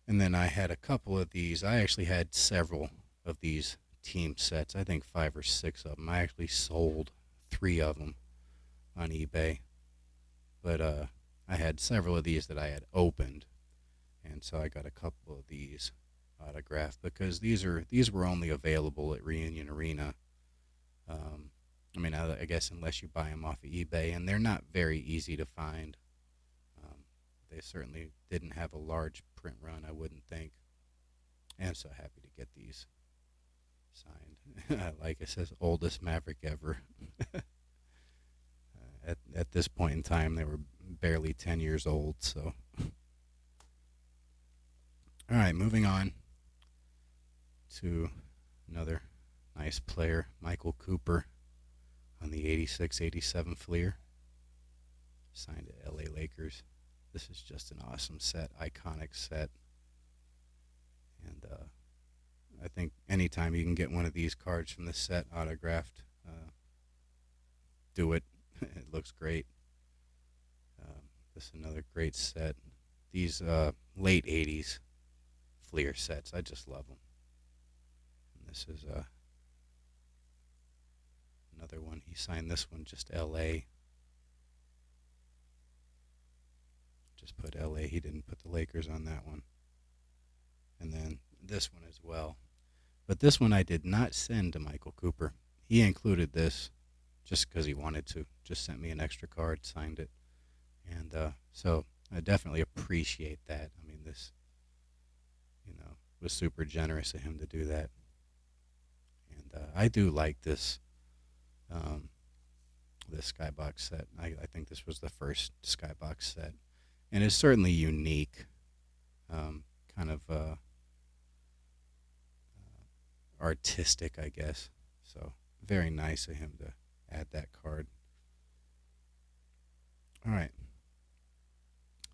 And then I had a couple of these. I actually had several of these team sets. I think 5 or 6 of them. I actually sold 3 of them on eBay. But I had several of these that I had opened, and so I got a couple of these autographed because these were only available at Reunion Arena. Um, I guess unless you buy them off of eBay, and they're not very easy to find. Um, they certainly didn't have a large print run, I wouldn't think. And I'm so happy to get these signed. Like it says, oldest Maverick ever. At this point in time, they were barely 10 years old. So, all right, moving on to another nice player, Michael Cooper, on the 86-87 Fleer, signed to LA Lakers. This is just an awesome set, iconic set. And I think anytime you can get one of these cards from the set autographed, do it. It looks great. This is another great set. These late 80s Fleer sets, I just love them. And this is another one. He signed this one just LA. Just put LA. He didn't put the Lakers on that one. And then this one as well. But this one I did not send to Michael Cooper. He included this just because he wanted to. Just sent me an extra card, signed it. And so I definitely appreciate that. I mean, this, was super generous of him to do that. And I do like this this skybox set. I think this was the first skybox set. And it's certainly unique. Kind of artistic, I guess. So very nice of him to add that card. All right.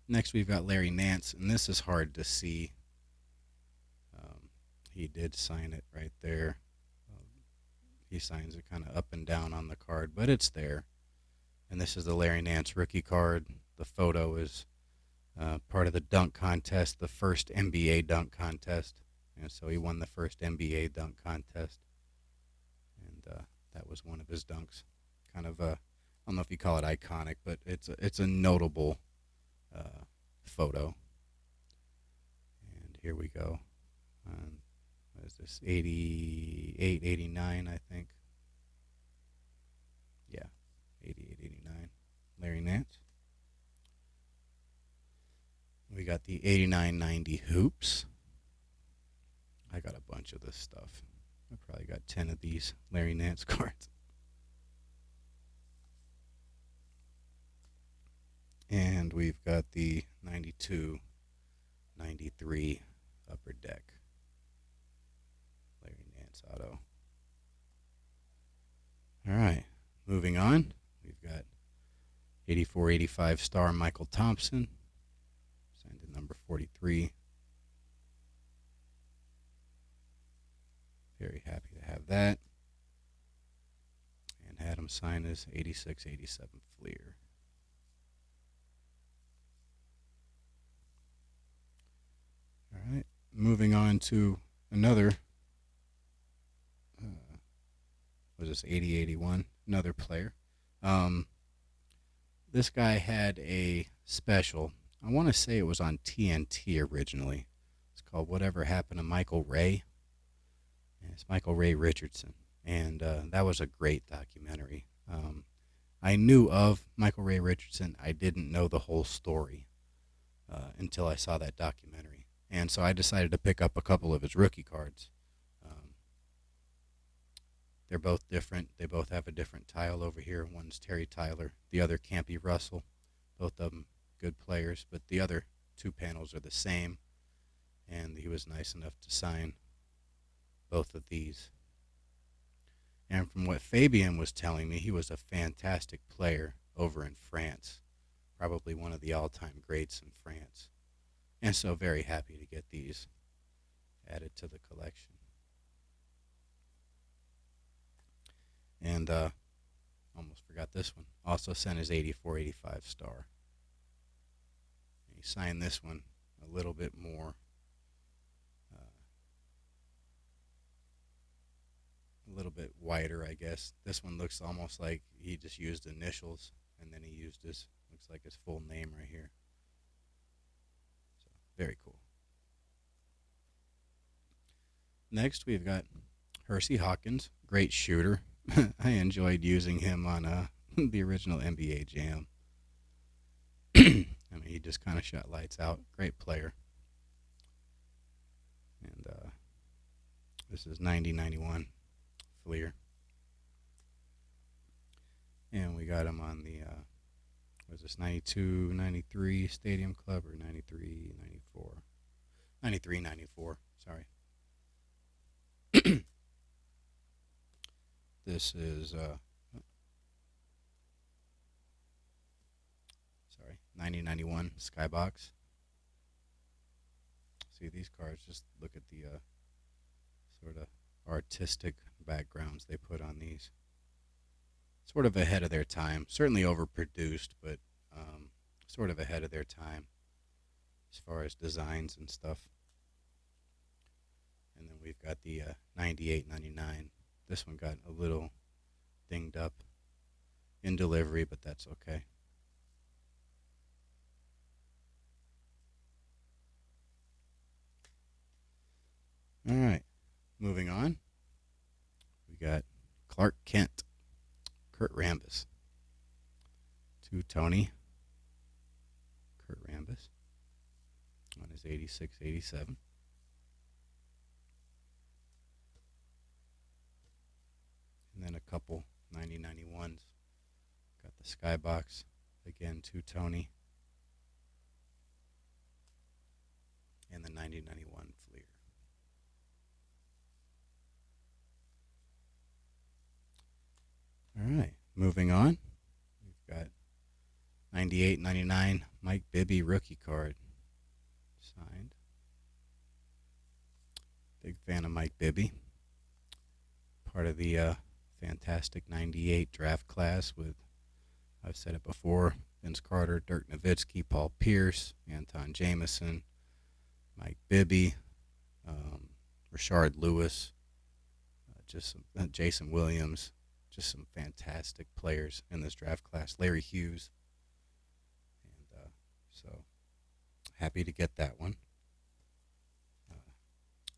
Next, we've got Larry Nance, and this is hard to see. He did sign it right there. He signs it kind of up and down on the card, but it's there. And this is the Larry Nance rookie card. The photo is part of the dunk contest, the first NBA dunk contest. And so he won the first NBA dunk contest. And that was one of his dunks. Kind of, I don't know if you call it iconic, but it's a notable photo. And here we go. What is this? 88, 89, I think. Yeah, 88, 89. Larry Nance. We got the 89-90 hoops. I got a bunch of this stuff. I probably got 10 of these Larry Nance cards. And we've got the 92-93 upper deck. Larry Nance auto. All right, moving on. We've got 84-85 star Michael Thompson. Signed to number 43. Very happy to have that. And had him sign his 86-87 Fleer. All right, moving on to another, was this 80-81? Another player. This guy had a special. I want to say it was on TNT originally. It's called Whatever Happened to Michael Ray. And it's Michael Ray Richardson. And that was a great documentary. I knew of Michael Ray Richardson. I didn't know the whole story until I saw that documentary. And so I decided to pick up a couple of his rookie cards. They're both different. They both have a different tile over here. One's Terry Tyler. The other Campy Russell. Both of them good players, but the other two panels are the same. And he was nice enough to sign both of these. And from what Fabian was telling me, he was a fantastic player over in France. Probably one of the all-time greats in France. And so very happy to get these added to the collection. And almost forgot this one. Also sent his 84-85 star. He signed this one a little bit more a little bit wider, I guess. This one looks almost like he just used initials, and then he used looks like his full name right here. So, very cool. Next, we've got Hersey Hawkins, great shooter. I enjoyed using him on the original NBA Jam. I mean, he just kind of shot lights out. Great player. And this is 90-91 Fleer. And we got him on the, was this 92, 93 Stadium Club or 93, 94? 93, 94, sorry. This is, sorry, 90-91 Skybox. See these cards, just look at the sort of artistic backgrounds they put on these. Sort of ahead of their time. Certainly overproduced, but sort of ahead of their time as far as designs and stuff. And then we've got the 98-99. This one got a little dinged up in delivery, but that's okay. All right, moving on. We got Clark Kent, Kurt Rambis, to Tony, Kurt Rambis on his 86-87. And then a couple 90-91s. Got the Skybox, again, to Tony, and the 90-91 Fleer. All right, moving on. We've got 98-99 Mike Bibby rookie card signed. Big fan of Mike Bibby. Part of the fantastic 98 draft class with, I've said it before, Vince Carter, Dirk Nowitzki, Paul Pierce, Anton Jameson, Mike Bibby, Rashard Lewis, Jason Williams. Just some fantastic players in this draft class. Larry Hughes. And so happy to get that one.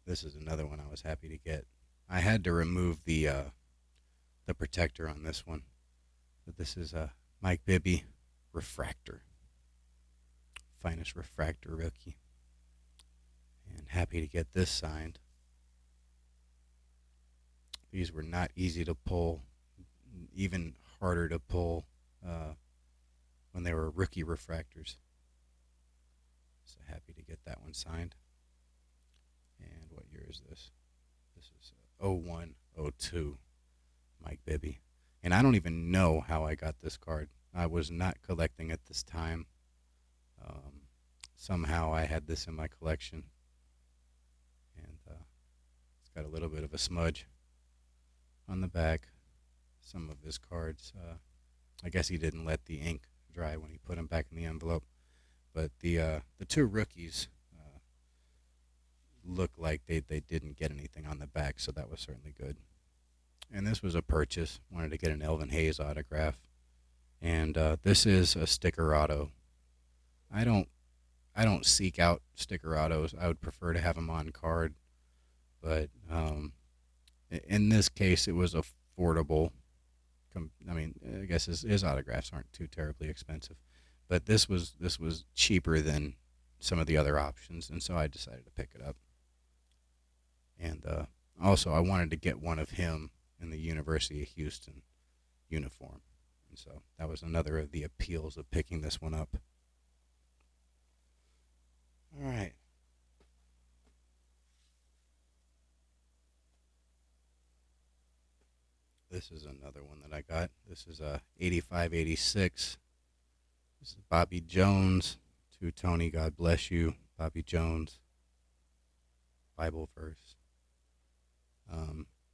This is another one I was happy to get. I had to remove the protector on this one. But this is a Mike Bibby refractor. Finest refractor rookie. And happy to get this signed. These were not easy to pull. Even harder to pull when they were rookie refractors. So happy to get that one signed. And what year is this? This is 01-02 Mike Bibby. And I don't even know how I got this card. I was not collecting at this time. Somehow I had this in my collection. And it's got a little bit of a smudge on the back. Some of his cards, I guess he didn't let the ink dry when he put them back in the envelope. But the two rookies look like they didn't get anything on the back, so that was certainly good. And this was a purchase. Wanted to get an Elvin Hayes autograph. And this is a sticker auto. I don't seek out sticker autos. I would prefer to have them on card. But in this case, it was affordable. I mean, I guess his autographs aren't too terribly expensive, but this was cheaper than some of the other options, and so I decided to pick it up. And also, I wanted to get one of him in the University of Houston uniform, and so that was another of the appeals of picking this one up. All right. This is another one that I got. This is 85-86. This is Bobby Jones to Tony. God bless you, Bobby Jones. Bible verse.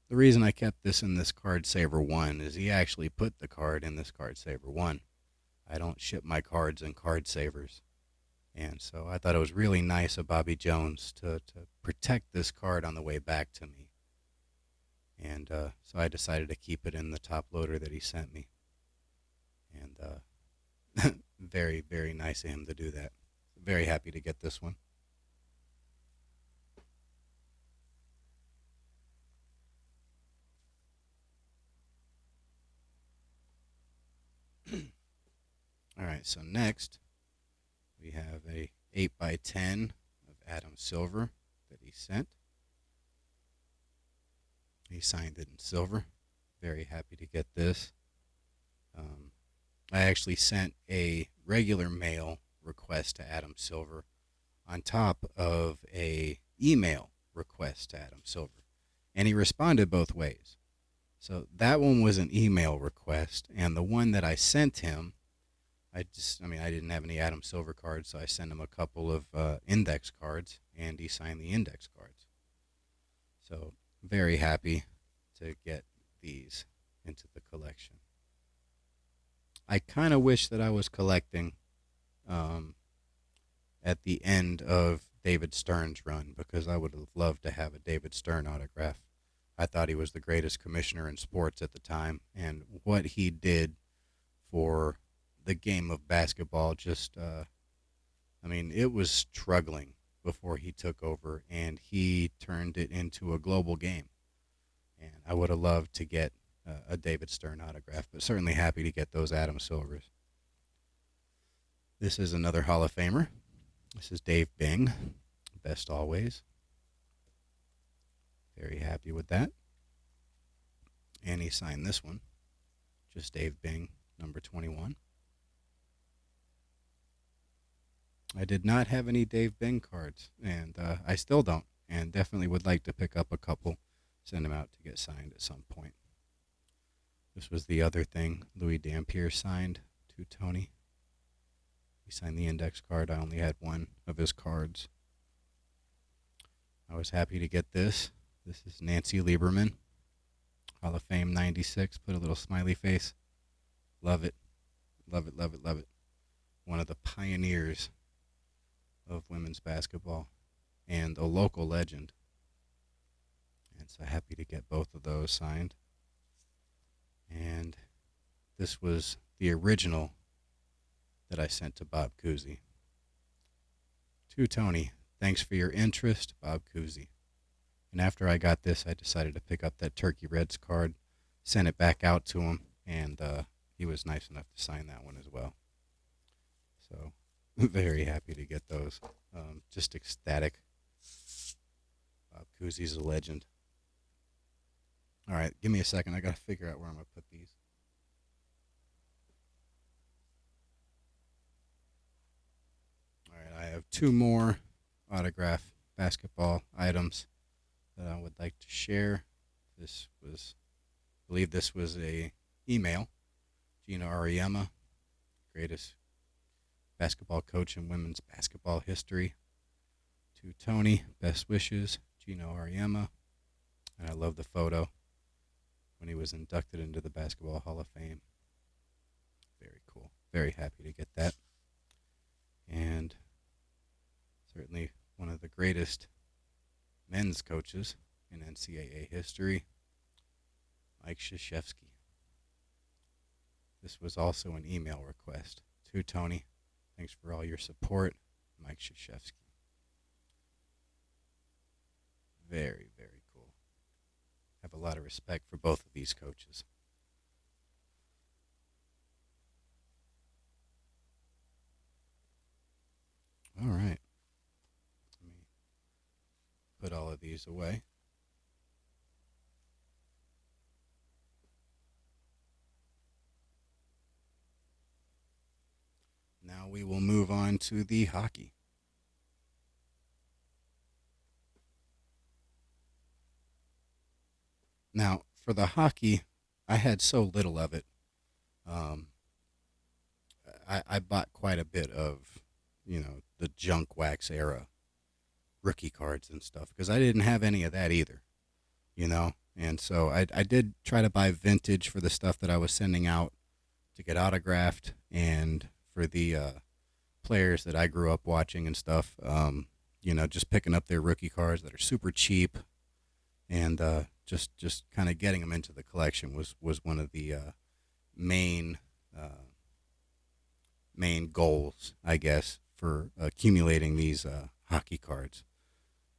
The reason I kept this in this Card Saver 1 is he actually put the card in this Card Saver 1. I don't ship my cards in Card Savers. And so I thought it was really nice of Bobby Jones to protect this card on the way back to me. And so I decided to keep it in the top loader that he sent me. And very, very nice of him to do that. Very happy to get this one. All right, so next we have a 8x10 of Adam Silver that he sent. He signed it in silver. Very happy to get this. Um, I actually sent a regular mail request to Adam Silver on top of a email request to Adam Silver, and he responded both ways. So that one was an email request, and the one that I sent him, I didn't have any Adam Silver cards, so I sent him a couple of index cards, and he signed the index cards. So very happy to get these into the collection. I kind of wish that I was collecting um, at the end of David Stern's run, because I would have loved to have a David Stern autograph. I thought he was the greatest commissioner in sports at the time, and what he did for the game of basketball it was struggling before he took over, and he turned it into a global game. And I would have loved to get a David Stern autograph, but certainly happy to get those Adam Silvers. This is another Hall of Famer. This is Dave Bing, best always. Very happy with that. And he signed this one, just Dave Bing, number 21. I did not have any Dave Bing cards, and I still don't, and definitely would like to pick up a couple, send them out to get signed at some point. This was the other thing Louis Dampier signed to Tony. He signed the index card. I only had one of his cards. I was happy to get this. This is Nancy Lieberman, Hall of Fame 96. Put a little smiley face. Love it. Love it, love it, love it. One of the pioneers of women's basketball and a local legend. And so happy to get both of those signed. And this was the original that I sent to Bob Cousy. To Tony, thanks for your interest, Bob Cousy. And after I got this, I decided to pick up that Turkey Reds card, sent it back out to him, and he was nice enough to sign that one as well. So very happy to get those. Just ecstatic. Bob Cousy's a legend. All right, give me a second. I got to figure out where I'm going to put these. All right, I have two more autograph basketball items that I would like to share. I believe this was a email. Gina Ariema, greatest basketball coach in women's basketball history. To Tony, best wishes, Gino Ariema. And I love the photo when he was inducted into the Basketball Hall of Fame. Very cool. Very happy to get that. And certainly one of the greatest men's coaches in NCAA history, Mike Krzyzewski. This was also an email request. To Tony, thanks for all your support, Mike Krzyzewski. Very, very cool. Have a lot of respect for both of these coaches. All right. Let me put all of these away. Now we will move on to the hockey. Now, for the hockey, I had so little of it. Um, I bought quite a bit of, the junk wax era rookie cards and stuff because I didn't have any of that either, And so I did try to buy vintage for the stuff that I was sending out to get autographed and for the players that I grew up watching and stuff, just picking up their rookie cards that are super cheap and just kind of getting them into the collection was one of the main main goals, I guess, for accumulating these hockey cards.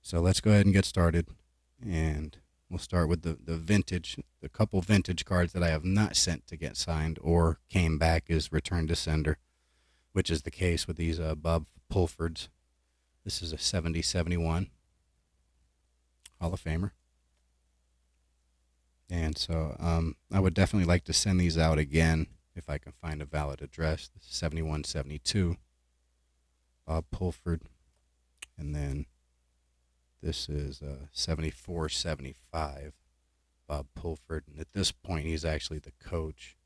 So let's go ahead and get started, and we'll start with the vintage, the couple vintage cards that I have not sent to get signed or came back as return to sender, which is the case with these Bob Pulfords. This is a 70-71 Hall of Famer. And so I would definitely like to send these out again if I can find a valid address. This is 71-72 Bob Pulford. And then this is 74-75 Bob Pulford. And at this point, he's actually the coach.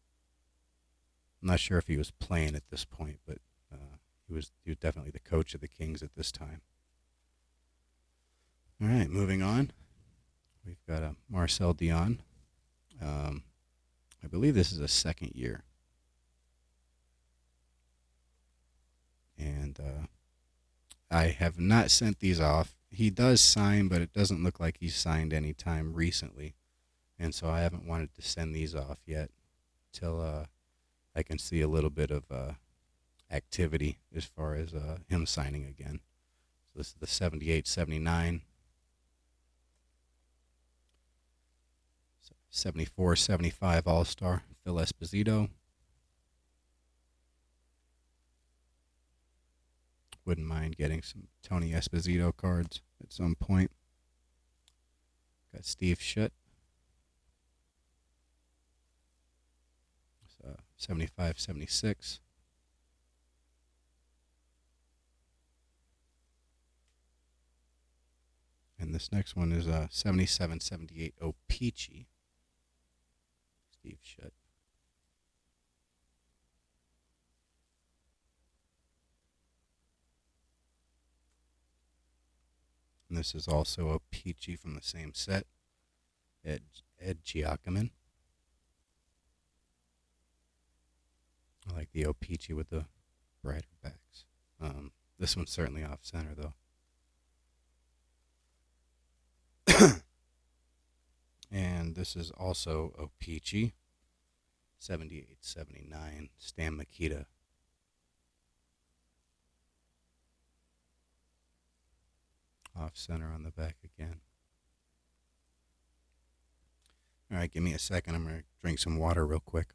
I'm not sure if he was playing at this point, but he was definitely the coach of the Kings at this time. All right, moving on. We've got a Marcel Dion. I believe this is a second year. And I have not sent these off. He does sign, but it doesn't look like he's signed any time recently. And so I haven't wanted to send these off yet till I can see a little bit of activity as far as him signing again. So this is the 78-79. 74-75 All-Star Phil Esposito. Wouldn't mind getting some Tony Esposito cards at some point. Got Steve Schutt. 75-76. And this next one is 77-78 O-Pee-Chee. Steve Schutt. And this is also O-Pee-Chee from the same set. Ed Giacomin. I like the O-Pee-Chee with the brighter backs. This one's certainly off center though. And this is also O-Pee-Chee. 78-79 Stan Mikita. Off center on the back again. All right, give me a second. I'm going to drink some water real quick.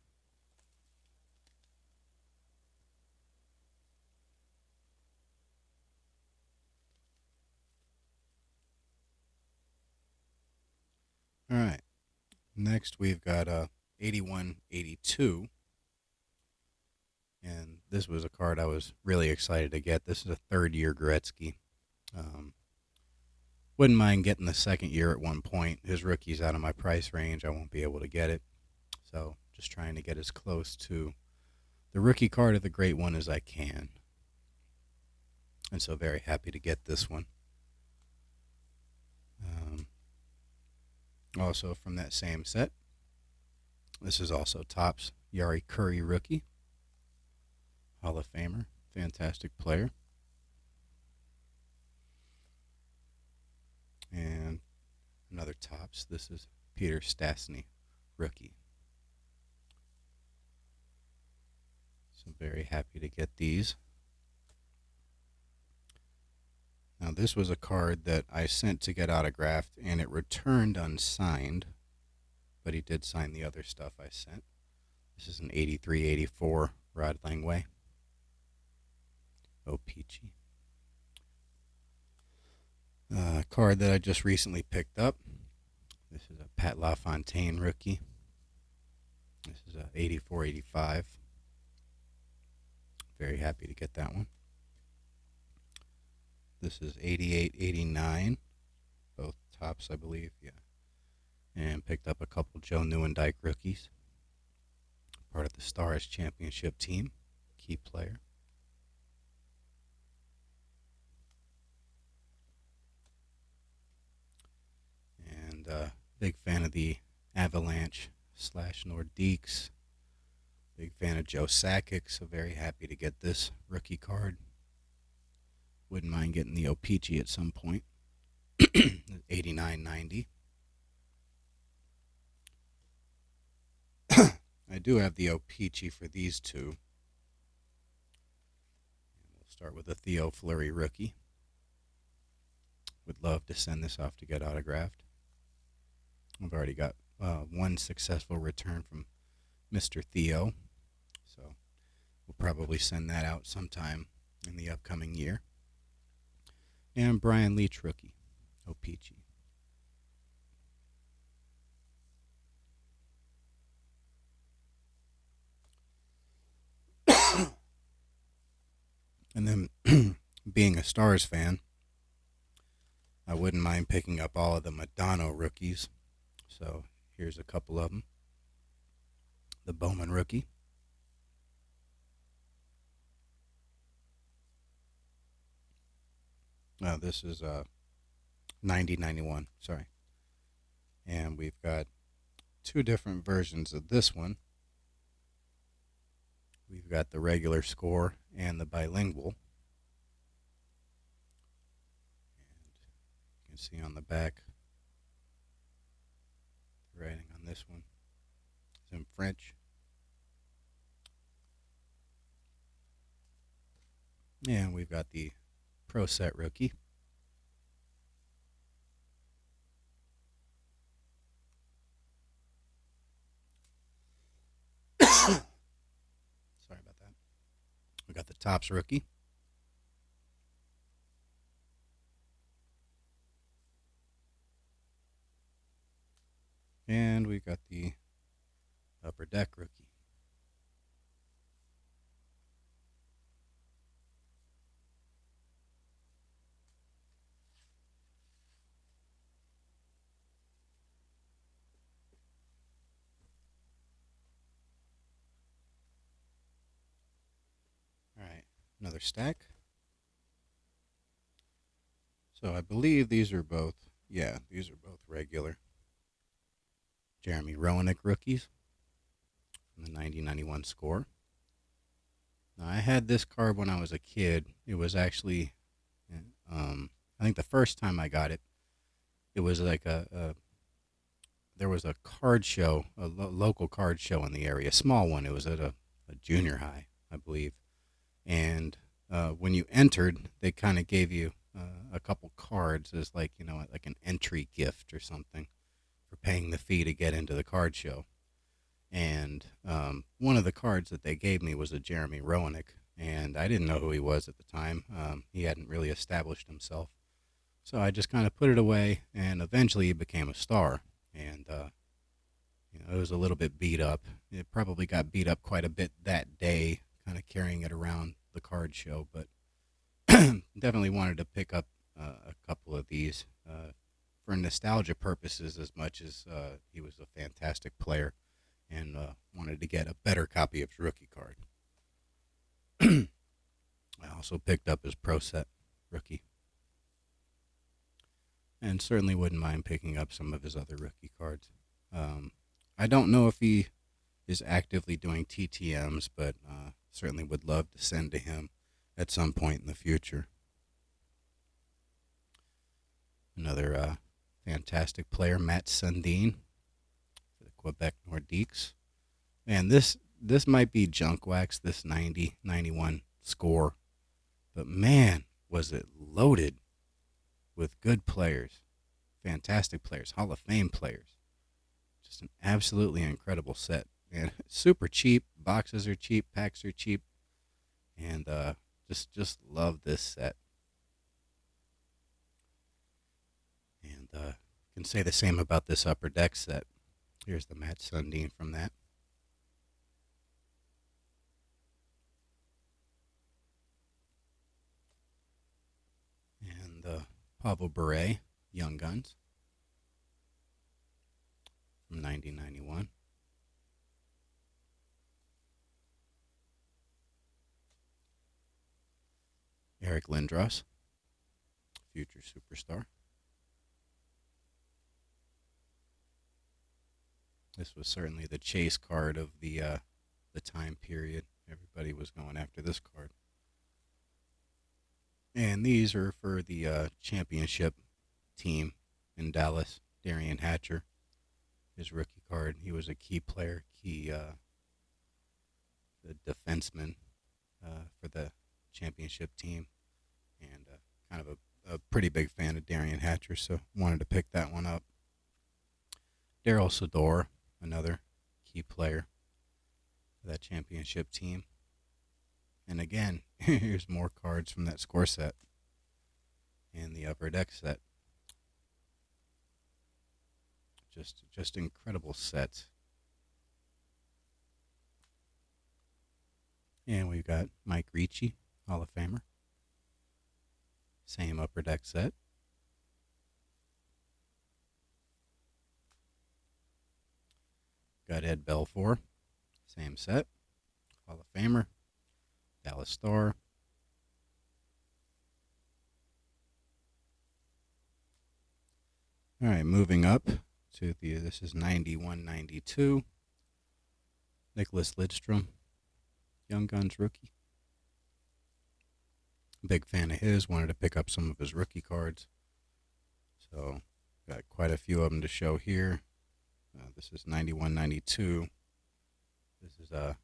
All right. Next, we've got 81-82. And this was a card I was really excited to get. This is a third-year Gretzky. Wouldn't mind getting the second year at one point. His rookie's out of my price range. I won't be able to get it. So just trying to get as close to the rookie card of the great one as I can. And so very happy to get this one. Also from that same set, this is also Topps Yari Curry rookie. Hall of Famer. Fantastic player. And another Topps. This is Peter Stastny rookie. So very happy to get these. Now this was a card that I sent to get autographed and it returned unsigned, but he did sign the other stuff I sent. This is an 83-84 Rod Langway. O-Pee-Chee. Card that I just recently picked up. This is a Pat LaFontaine rookie. This is a 84-85. Very happy to get that one. This is 88-89. Both Topps, I believe, yeah. And picked up a couple Joe Nieuwendyk rookies. Part of the Stars Championship team. Key player. And big fan of the Avalanche / Nordiques. Big fan of Joe Sakic, so very happy to get this rookie card. Wouldn't mind getting the O-Pee-Chee at some point. 89-90. do have the O-Pee-Chee for these two. We'll start with a Theo Fleury rookie. Would love to send this off to get autographed. I've already got one successful return from Mr. Theo, so we'll probably send that out sometime in the upcoming year. And Brian Leach rookie, O-Pee-Chee. And then, being a Stars fan, I wouldn't mind picking up all of the Madonna rookies. So here's a couple of them. The Bowman rookie. This is 90-91, sorry. And we've got two different versions of this one. We've got the regular score and the bilingual. And you can see on the back, the writing on this one is in French. And we've got the Pro Set rookie. Sorry about that. We got the Topps rookie. And we've got the Upper Deck rookie. All right, another stack. So I believe these are both, these are both regular Jeremy Roenick rookies from the 90-91 score. Now, I had this card when I was a kid. It was actually, I think the first time I got it, it was like there was a card show, a local card show in the area, a small one. It was at a junior high, I believe. And when you entered, they kind of gave you a couple cards as like an entry gift or something for paying the fee to get into the card show. And one of the cards that they gave me was a Jeremy Roenick, and I didn't know who he was at the time. He hadn't really established himself, so I just kind of put it away. And eventually, he became a star. And it was a little bit beat up. It probably got beat up quite a bit that day, kind of carrying it around the card show, but definitely wanted to pick up a couple of these for nostalgia purposes as much as he was a fantastic player, and wanted to get a better copy of his rookie card. I also picked up his Pro Set rookie, and certainly wouldn't mind picking up some of his other rookie cards. I don't know if he is actively doing TTMs, but certainly would love to send to him at some point in the future. Another fantastic player, Matt Sundin, for the Quebec Nordiques. And this might be junk wax, this 90-91 score, but man, was it loaded with good players, fantastic players, Hall of Fame players. Just an absolutely incredible set. And super cheap. Boxes are cheap. Packs are cheap. And just love this set. And can say the same about this Upper Deck set. Here's the Matt Sundin from that. And Pavel Bure, Young Guns, from 1991. Eric Lindros, future superstar. This was certainly the chase card of the time period. Everybody was going after this card. And these are for the championship team in Dallas. Darian Hatcher, his rookie card. He was a key player, key defenseman for the championship team, and kind of a pretty big fan of Darian Hatcher, so wanted to pick that one up. Daryl Sador, another key player for that championship team. And again, here's more cards from that score set and the upper deck set. Just incredible sets. And we've got Mike Ricci, Hall of Famer. Same upper deck set. Got Ed Belfour, same set. Hall of Famer. Dallas Star. All right, moving up to this is 91-92. Nicholas Lidstrom, Young Guns rookie. Big fan of his, wanted to pick up some of his rookie cards. So, got quite a few of them to show here. This is 91-92. This is a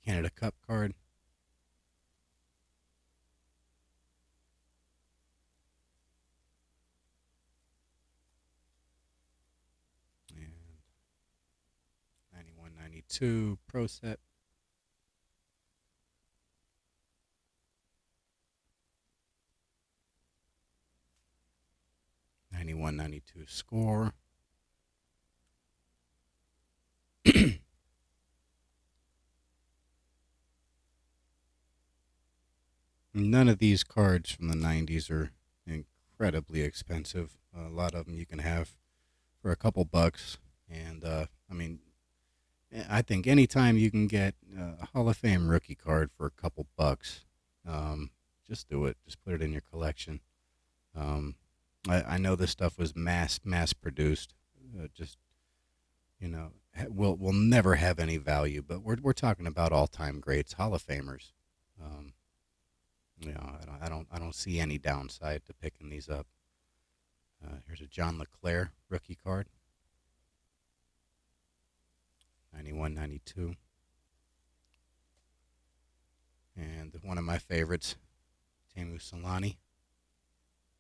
Canada Cup card. And 91-92 Pro Set. '91-92 Score. None of these cards from the 90s are incredibly expensive. A lot of them you can have for a couple bucks. And, I mean, I think anytime you can get a Hall of Fame rookie card for a couple bucks, just do it. Just put it in your collection. I know this stuff was mass produced. Just, you know, will never have any value, but we're talking about all-time greats, Hall of Famers. You know, I don't see any downside to picking these up. Here's a John LeClair rookie card, 91-92, and one of my favorites, Teemu Selanne,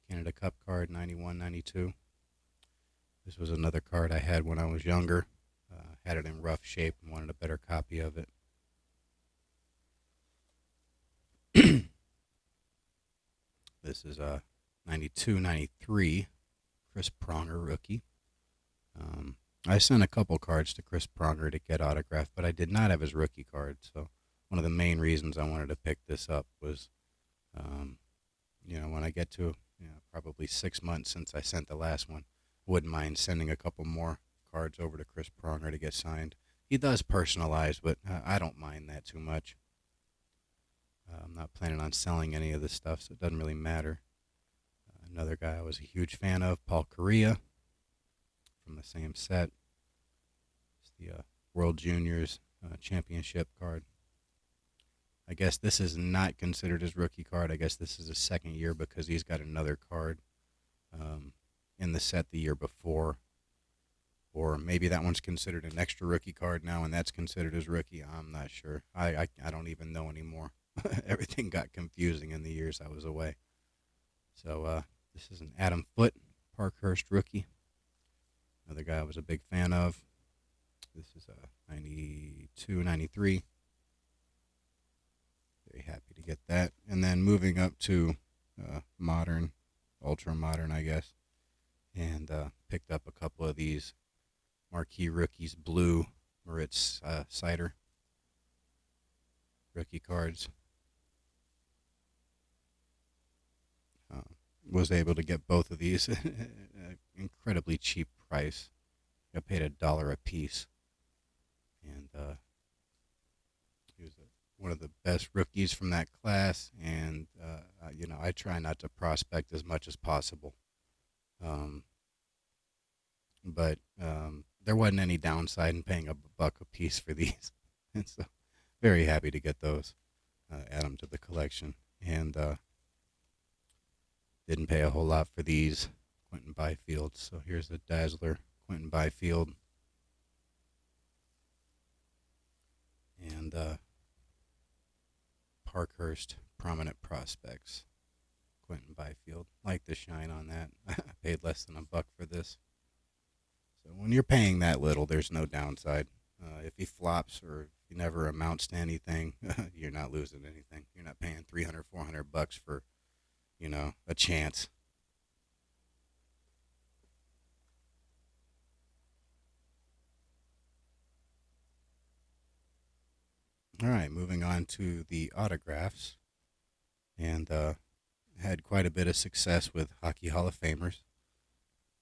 Canada Cup card, 91-92. This was another card I had when I was younger. Had it in rough shape and wanted a better copy of it. This is a 92-93 Chris Pronger rookie. I sent a couple cards to Chris Pronger to get autographed, but I did not have his rookie card. So one of the main reasons I wanted to pick this up was, you know, when I get to probably 6 months since I sent the last one, I wouldn't mind sending a couple more cards over to Chris Pronger to get signed. He does personalize, but I don't mind that too much. I'm not planning on selling any of this stuff, so it doesn't really matter. Another guy I was a huge fan of, Paul Correa, from the same set. It's the World Juniors Championship card. I guess this is not considered his rookie card. I guess this is his second year because he's got another card in the set the year before. Or maybe that one's considered an extra rookie card now and that's considered his rookie. I'm not sure. I don't even know anymore. Everything got confusing in the years I was away. So this is an Adam Foote, Parkhurst rookie. Another guy I was a big fan of. This is a 92-93. Very happy to get that. And then moving up to modern, ultra modern, I guess. And picked up a couple of these Marquee Rookies Blue Moritz Seider rookie cards. Was able to get both of these at an incredibly cheap price. I paid $1 a piece. And he was one of the best rookies from that class. And, you know, I try not to prospect as much as possible. But there wasn't any downside in paying $1 a piece for these. And so very happy to get those, add them to the collection. And didn't pay a whole lot for these, Quentin Byfield. So here's a Dazzler, Quentin Byfield. And Parkhurst Prominent Prospects. Quentin Byfield. Like the shine on that. I paid less than $1 for this. So when you're paying that little, there's no downside. If he flops or if he never amounts to anything, you're not losing anything. You're not paying $300, $400 for, a chance. All right, moving on to the autographs. And had quite a bit of success with Hockey Hall of Famers.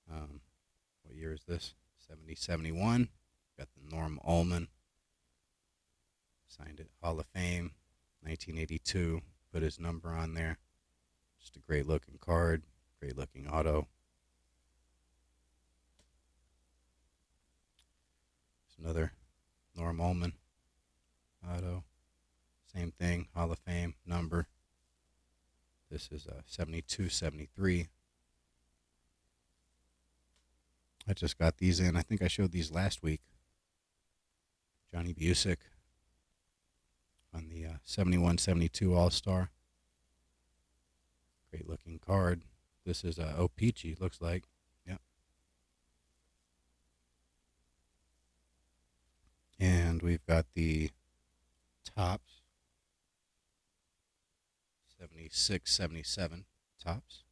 What year is this? 70, 71. Got the Norm Ullman. Signed it Hall of Fame. 1982. Put his number on there. Just a great looking card. Great looking auto. There's another Norm Ullman auto. Same thing. Hall of Fame number. This is 72, 73. I just got these in. I think I showed these last week. Johnny Busick on the 71, 72 All-Star. Great looking card. This is O-Pee-Chee, looks like. Yep. And we've got the Topps. 76, 77 Topps.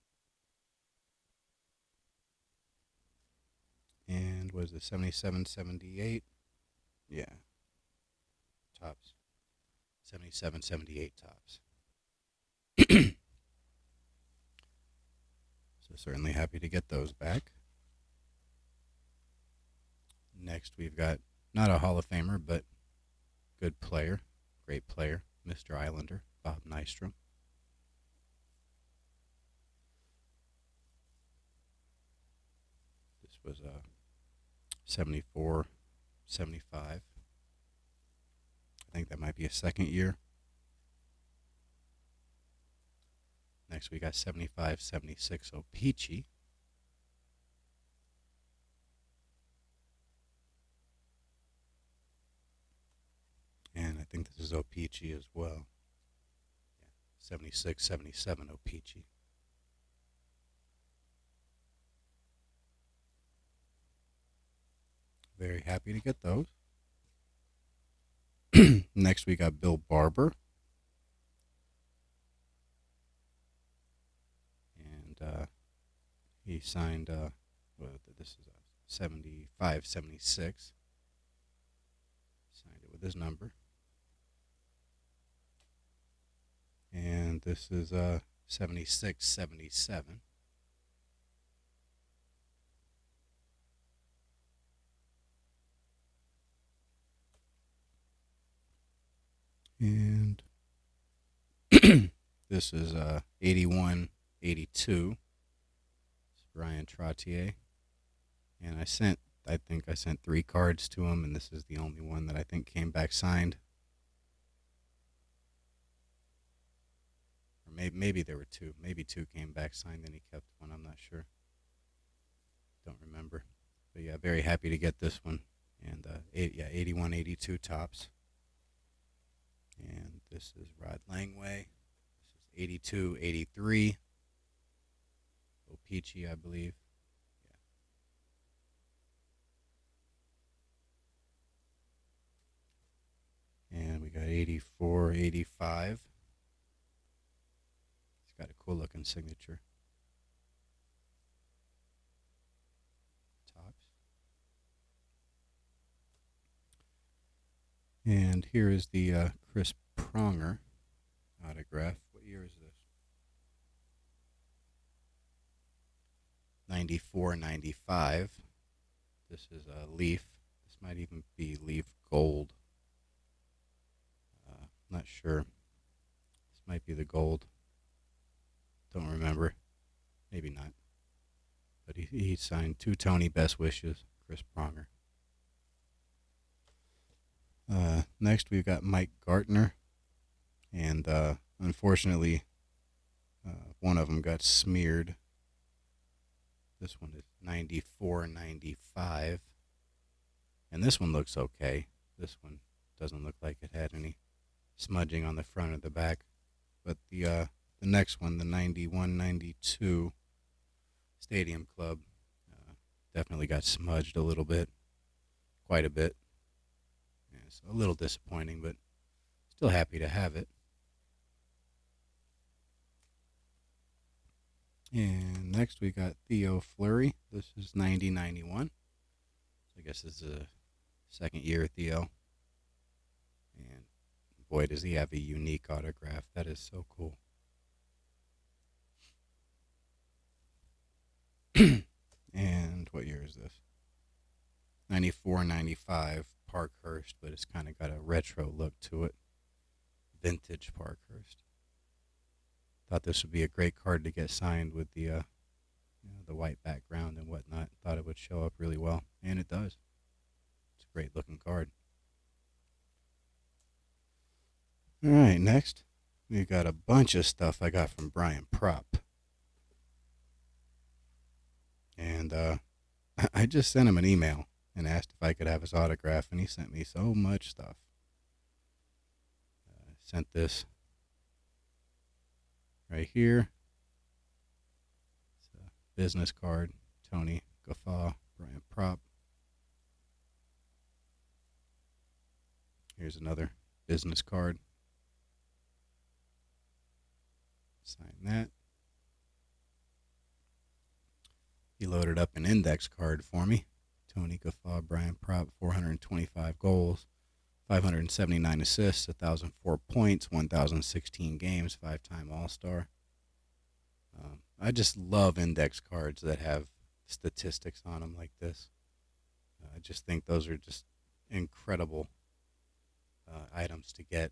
And was it 77, 78? Yeah. Topps. 77, 78 Topps. So certainly happy to get those back. Next we've got not a Hall of Famer, but good player, great player, Mr. Islander, Bob Nystrom. This was 74, 75. I think that might be a second year. Next we got 75, 76 O-Pee-Chee. And I think this is O-Pee-Chee as well. Yeah, 76, 77 O-Pee-Chee. Very happy to get those. Next we got Bill Barber. And he signed, this is 75, 76. Signed it with his number. And this is 76, 77. And this is 81, 82. It's Brian Trottier. And I think I sent 3 cards to him, and this is the only one that I think came back signed. Or maybe there were 2. Maybe 2 came back signed, and he kept one. I'm not sure. Don't remember. But yeah, very happy to get this one. And 81, 82 Topps. And this is Rod Langway. This is 82, 83. O-Pee-Chee, I believe. Yeah. And we got 84, 85. It's got a cool looking signature. Topps. And here is the Chris Pronger autograph. What year is this? 94, 95. This is a Leaf. This might even be Leaf Gold. Not sure. This might be the gold. Don't remember. Maybe not. But he signed 2 Tony Best Wishes, Chris Pronger. Next, we've got Mike Gartner. And unfortunately, one of them got smeared. This one is 94, 95. And this one looks okay. This one doesn't look like it had any smudging on the front or the back. but the next one, the 91-92 Stadium Club, definitely got smudged a little bit, quite a bit. Yeah, so a little disappointing, but still happy to have it. And next we got Theo Fleury. This is 90-91. I guess this is a second year Theo. And boy, does he have a unique autograph. That is so cool. And what year is this? 94-95 Parkhurst, but it's kind of got a retro look to it. Vintage Parkhurst. Thought this would be a great card to get signed with the white background and whatnot. Thought it would show up really well, and it does. It's a great looking card. All right, next we got a bunch of stuff I got from Brian Prop, and I just sent him an email and asked if I could have his autograph, and he sent me so much stuff. Sent this right here. It's a business card. Tony Gaffaw, Brian Prop. Here's another business card. Sign that. He loaded up an index card for me. Tony Gaffaw, Brian Prop, 425 goals, 579 assists, 1,004 points, 1,016 games, 5-time All-Star. I just love index cards that have statistics on them like this. I just think those are just incredible items to get.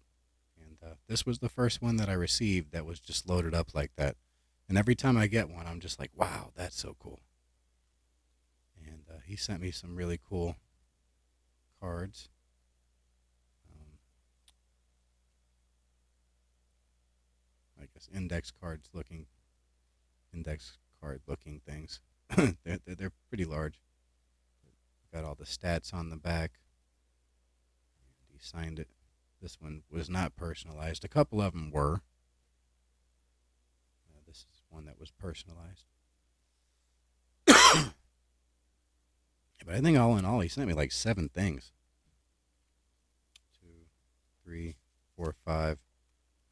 And this was the first one that I received that was just loaded up like that. And every time I get one, I'm just like, wow, that's so cool. And he sent me some really cool cards. I guess index card looking things. they're pretty large. Got all the stats on the back. And he signed it. This one was not personalized. A couple of them were. This is one that was personalized. But I think all in all, he sent me like 7 things. 2, 3, 4, 5.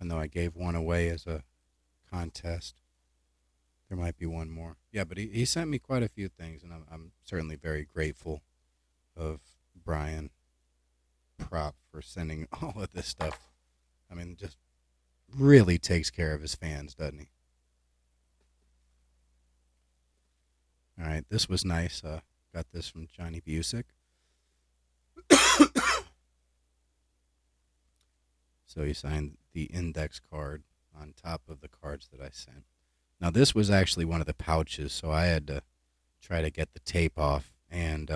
I know I gave one away as a contest. There might be one more. Yeah, but he sent me quite a few things, and I'm certainly very grateful of Brian Prop for sending all of this stuff. I mean, just really takes care of his fans, doesn't he? All right, this was nice. Got this from Johnny Busick. So he signed the index card on top of the cards that I sent. Now, this was actually one of the pouches, so I had to try to get the tape off. And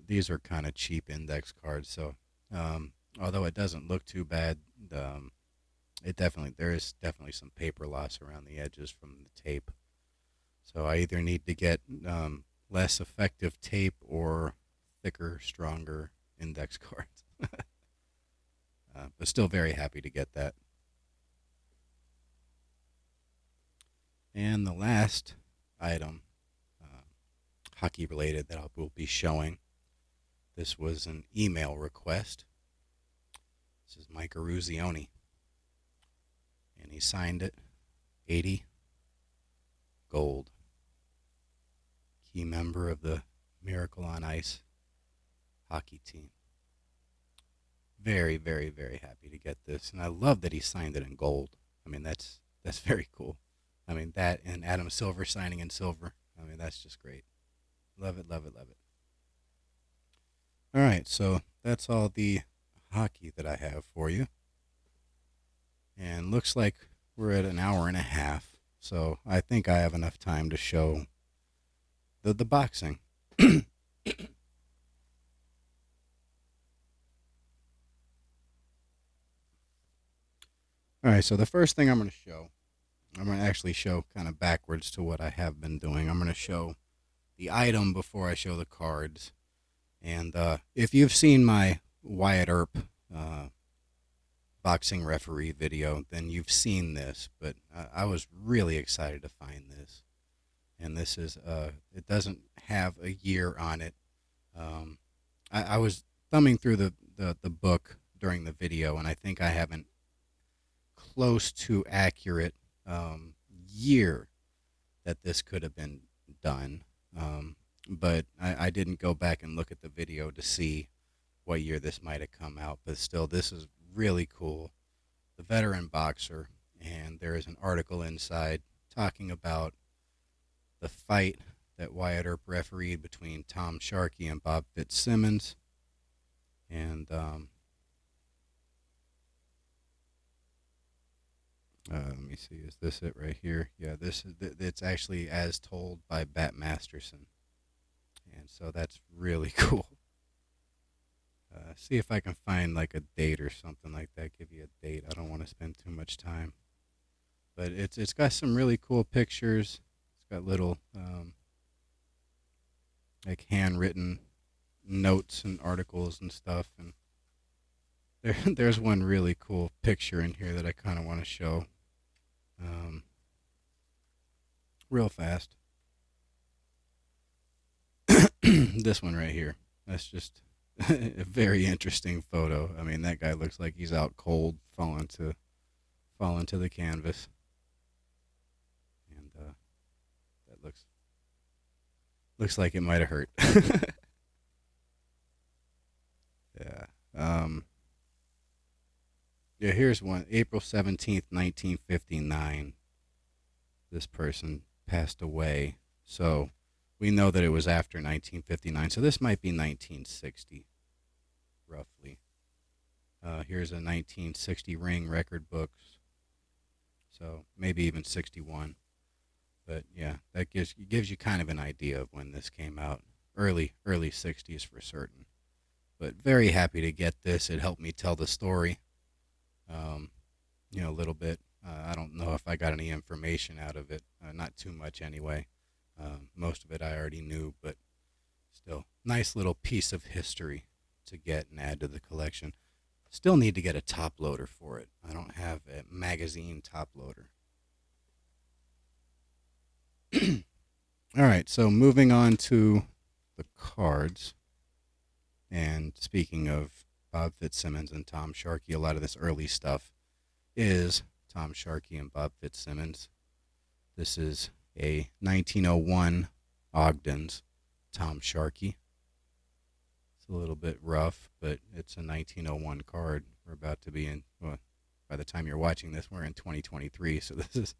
these are kind of cheap index cards, so although it doesn't look too bad, there is definitely some paper loss around the edges from the tape. So I either need to get less effective tape or thicker, stronger index cards. But still very happy to get that. And the last item, hockey related, that I will be showing. This was an email request. This is Mike Eruzione. And he signed it, 80, gold. Key member of the Miracle on Ice hockey team. Very, very, very happy to get this. And I love that he signed it in gold. I mean, that's very cool. I mean, that and Adam Silver signing in silver. I mean, that's just great. Love it, love it, love it. All right, so that's all the hockey that I have for you. And looks like we're at an hour and a half. So I think I have enough time to show the boxing. All right, so the first thing I'm going to actually show kind of backwards to what I have been doing. I'm going to show the item before I show the cards. And if you've seen my Wyatt Earp boxing referee video, then you've seen this. But I was really excited to find this, and this is it doesn't have a year on it. Um, I was thumbing through the book during the video, and I think I have an close to accurate year that this could have been done. But I didn't go back and look at the video to see what year this might have come out. But still, this is really cool. The veteran boxer, and there is an article inside talking about the fight that Wyatt Earp refereed between Tom Sharkey and Bob Fitzsimmons. And let me see, is this it right here? Yeah, this is it's actually as told by Bat Masterson, and so that's really cool. See if I can find like a date or something like that. Give you a date. I don't want to spend too much time, but it's got some really cool pictures. It's got little like handwritten notes and articles and stuff, and there's one really cool picture in here that I kind of want to show real fast. This one right here. That's just a very interesting photo. I mean, that guy looks like he's out cold, falling to the canvas, and that looks like it might have hurt. Yeah. Yeah, here's one. April 17th, 1959. This person passed away. So we know that it was after 1959. So this might be 1960, roughly. Here's a 1960 ring record books. So maybe even 61. But yeah, that gives you kind of an idea of when this came out. Early 60s for certain. But very happy to get this. It helped me tell the story, a little bit. I don't know if I got any information out of it. Not too much anyway. Most of it I already knew, but still, nice little piece of history to get and add to the collection. Still need to get a top loader for it. I don't have a magazine top loader. All right, so moving on to the cards. And speaking of Bob Fitzsimmons and Tom Sharkey, a lot of this early stuff is Tom Sharkey and Bob Fitzsimmons. This is a 1901 Ogden's Tom Sharkey. It's a little bit rough, but it's a 1901 card. We're about to be in, well, by the time you're watching this, we're in 2023, so this is,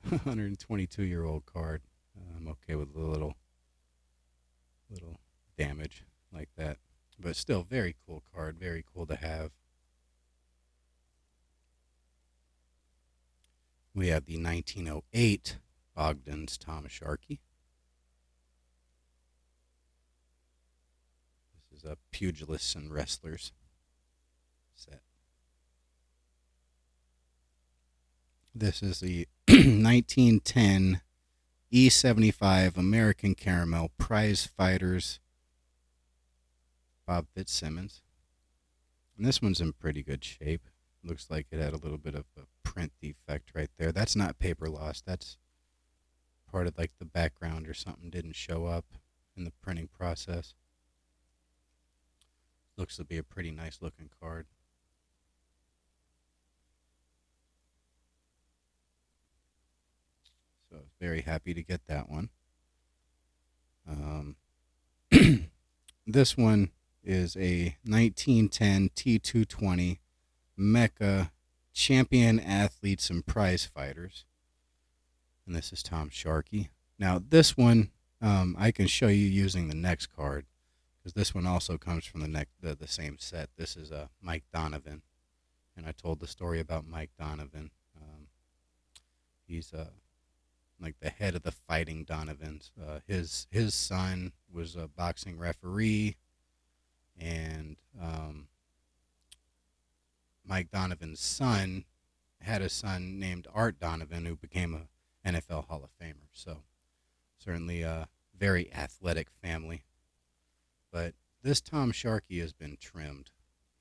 122-year-old card. I'm okay with a little damage like that, but still very cool card, very cool to have. We have the 1908 Ogden's Tom Sharkey. This is a pugilists and wrestlers set. This is the 1910 E75 American Caramel Prize Fighters Bob Fitzsimmons. And this one's in pretty good shape. Looks like it had a little bit of a print defect right there. That's not paper loss. That's part of like the background or something didn't show up in the printing process. Looks to be a pretty nice looking card. So very happy to get that one. This one is a 1910 T220 Mecca Champion Athletes and Prize Fighters. And this is Tom Sharkey. Now this one I can show you using the next card, because this one also comes from the same set. This is Mike Donovan, and I told the story about Mike Donovan. He's like the head of the Fighting Donovans. His son was a boxing referee, and Mike Donovan's son had a son named Art Donovan who became a NFL Hall of Famer. So certainly a very athletic family. But this Tom Sharkey has been trimmed,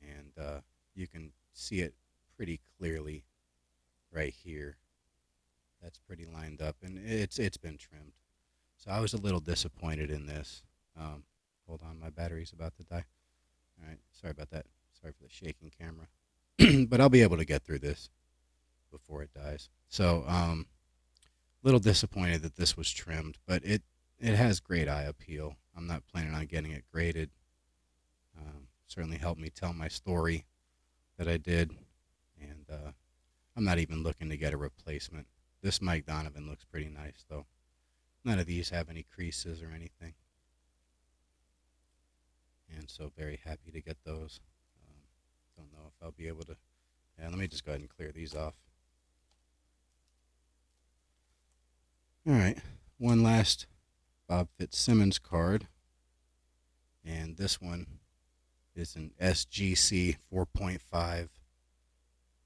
and You can see it pretty clearly right here. That's pretty lined up, and it's been trimmed. So I was a little disappointed in this. Um, Hold on, my battery's about to die. All right, sorry about that. Sorry for the shaking camera, but I'll be able to get through this before it dies. So, little disappointed that this was trimmed, but it has great eye appeal. I'm not planning on getting it graded. Certainly helped me tell my story that I did, and I'm not even looking to get a replacement. This Mike Donovan looks pretty nice, though. None of these have any creases or anything, and so very happy to get those. Don't know if I'll be able to. Yeah, let me just go ahead and clear these off. All right, one last Bob Fitzsimmons card, and this one is an SGC 4.5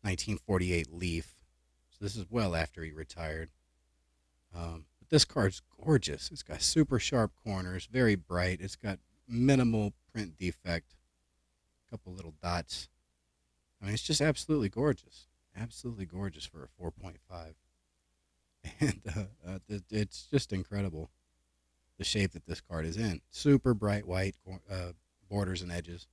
1948 Leaf. So this is well after he retired. But this card's gorgeous. It's got super sharp corners, very bright. It's got minimal print defect, a couple little dots. I mean, it's just absolutely gorgeous. Absolutely gorgeous for a 4.5. And it's just incredible the shape that this card is in. Super bright white borders and edges.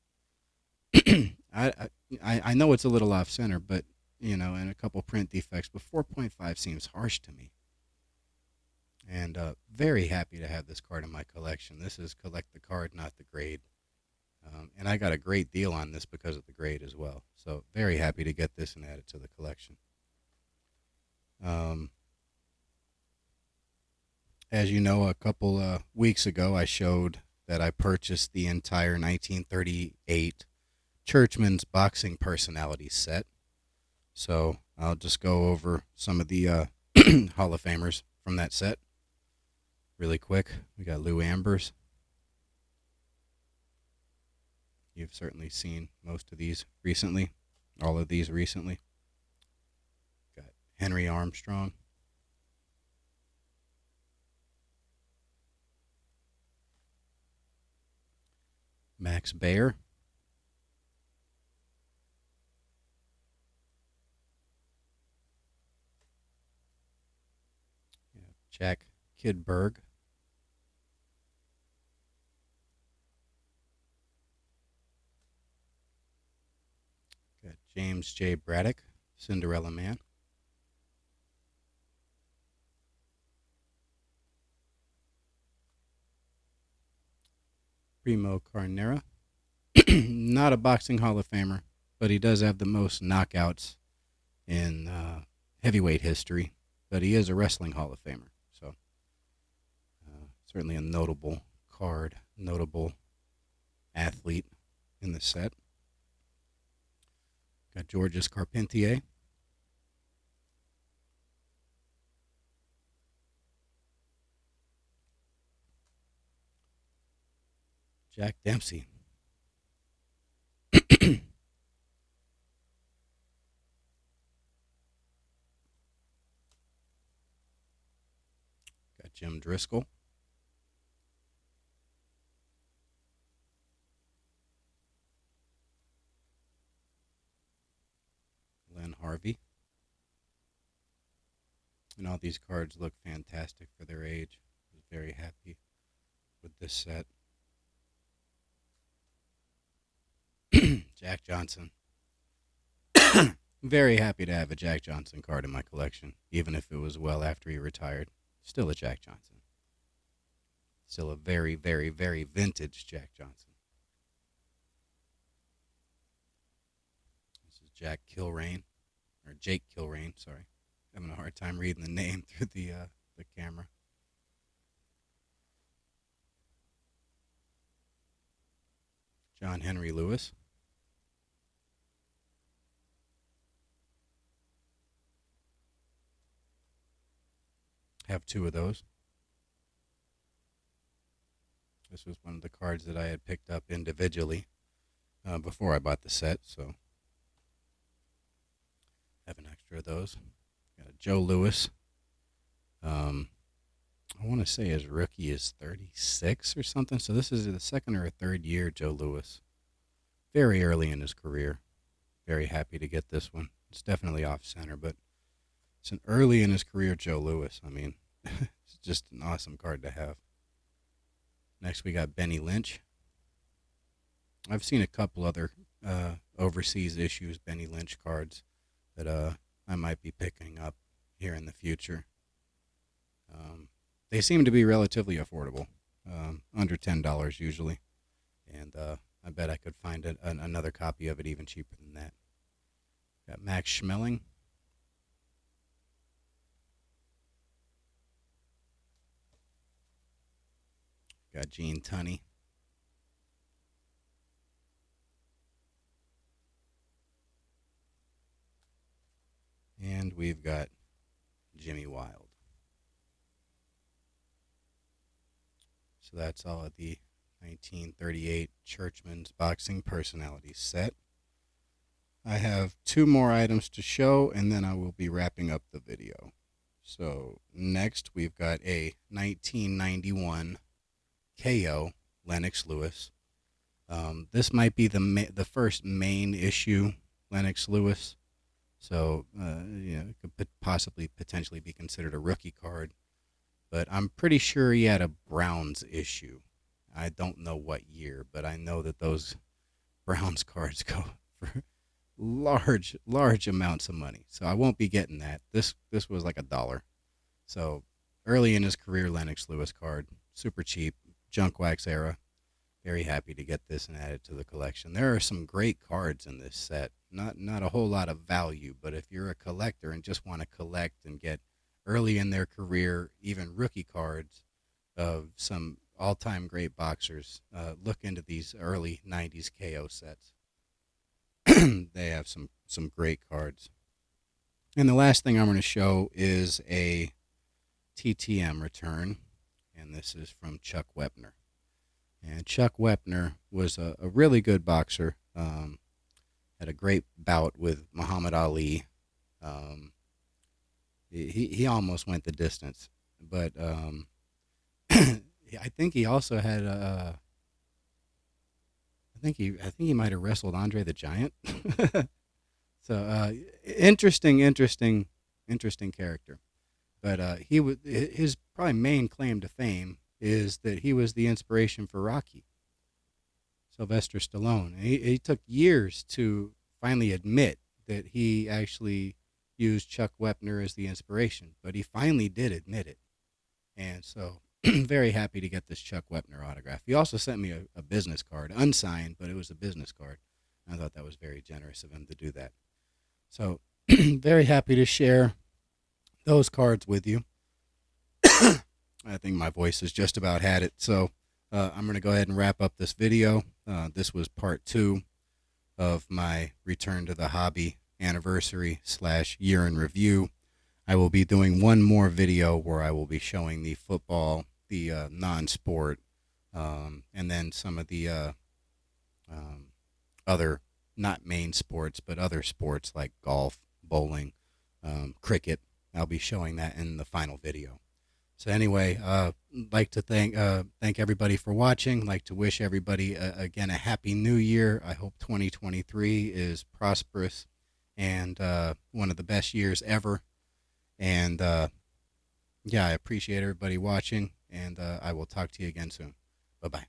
I know it's a little off center, but and a couple print defects, but 4.5 seems harsh to me. And very happy to have this card in my collection. This is collect the card, not the grade. And I got a great deal on this because of the grade as well. So very happy to get this and add it to the collection. As you know, a couple weeks ago, I showed that I purchased the entire 1938 Churchman's Boxing Personality set. So I'll just go over some of the Hall of Famers from that set really quick. We got Lou Ambers. You've certainly seen most of these recently, all of these recently. Got Henry Armstrong. Max Baer. Jack Kidberg. Got James J. Braddock, Cinderella Man. Primo Carnera. Not a boxing Hall of Famer, but he does have the most knockouts in heavyweight history. But he is a wrestling Hall of Famer. So certainly a notable card, notable athlete in the set. Got Georges Carpentier. Jack Dempsey. Got Jim Driscoll. Len Harvey. And all these cards look fantastic for their age. I was very happy with this set. Jack Johnson. Very happy to have a Jack Johnson card in my collection, even if it was well after he retired. Still a Jack Johnson. Still a very, very, very vintage Jack Johnson. This is Jack Kilrain, or Jake Kilrain, sorry. Having a hard time reading the name through the camera. John Henry Lewis. Have two of those. This was one of the cards that I had picked up individually before I bought the set, so have an extra of those. Got Joe Louis. I want to say his rookie is 36 or something, so this is the second or third year Joe Louis. Very early in his career. Very happy to get this one. It's definitely off center, but it's an early in his career Joe Louis. I mean, it's just an awesome card to have. Next, we got Benny Lynch. I've seen a couple other overseas issues, Benny Lynch cards, that I might be picking up here in the future. They seem to be relatively affordable, under $10 usually, and I bet I could find another copy of it even cheaper than that. Got Max Schmeling. Got Gene Tunney. And we've got Jimmy Wild. So that's all of the 1938 Churchman's Boxing Personalities set. I have 2 more items to show, and then I will be wrapping up the video. So next, we've got a 1991 KO Lennox Lewis. This might be the first main issue Lennox Lewis. So, it could potentially be considered a rookie card. But I'm pretty sure he had a Browns issue. I don't know what year, but I know that those Browns cards go for large amounts of money. So I won't be getting that. This was like $1. So early in his career, Lennox Lewis card, super cheap, junk wax era. Very happy to get this and add it to the collection. There are some great cards in this set. Not a whole lot of value, but if you're a collector and just want to collect and get early in their career, even rookie cards of some all-time great boxers, look into these early 90s KO sets. They have some great cards. And the last thing I'm going to show is a TTM return, and this is from Chuck Wepner. And Chuck Wepner was a really good boxer. Had a great bout with Muhammad Ali. He almost went the distance, but I think he also had I think he might have wrestled Andre the Giant. So interesting character. But he was his probably main claim to fame is that he was the inspiration for Rocky, Sylvester Stallone. And he took years to finally admit that he actually used Chuck Wepner as the inspiration, but he finally did admit it. And so very happy to get this Chuck Wepner autograph. He also sent me a business card, unsigned, but it was a business card. I thought that was very generous of him to do that. So very happy to share those cards with you. I think my voice has just about had it. So I'm going to go ahead and wrap up this video. This was part 2 of my return to the hobby anniversary / year in review. I will be doing one more video where I will be showing the football, the non-sport, and then some of the other, not main sports, but other sports like golf, bowling, cricket. I'll be showing that in the final video. So anyway, like to thank everybody for watching. Like to wish everybody again a happy new year. I hope 2023 is prosperous and one of the best years ever. And yeah, I appreciate everybody watching, and I will talk to you again soon. Bye-bye.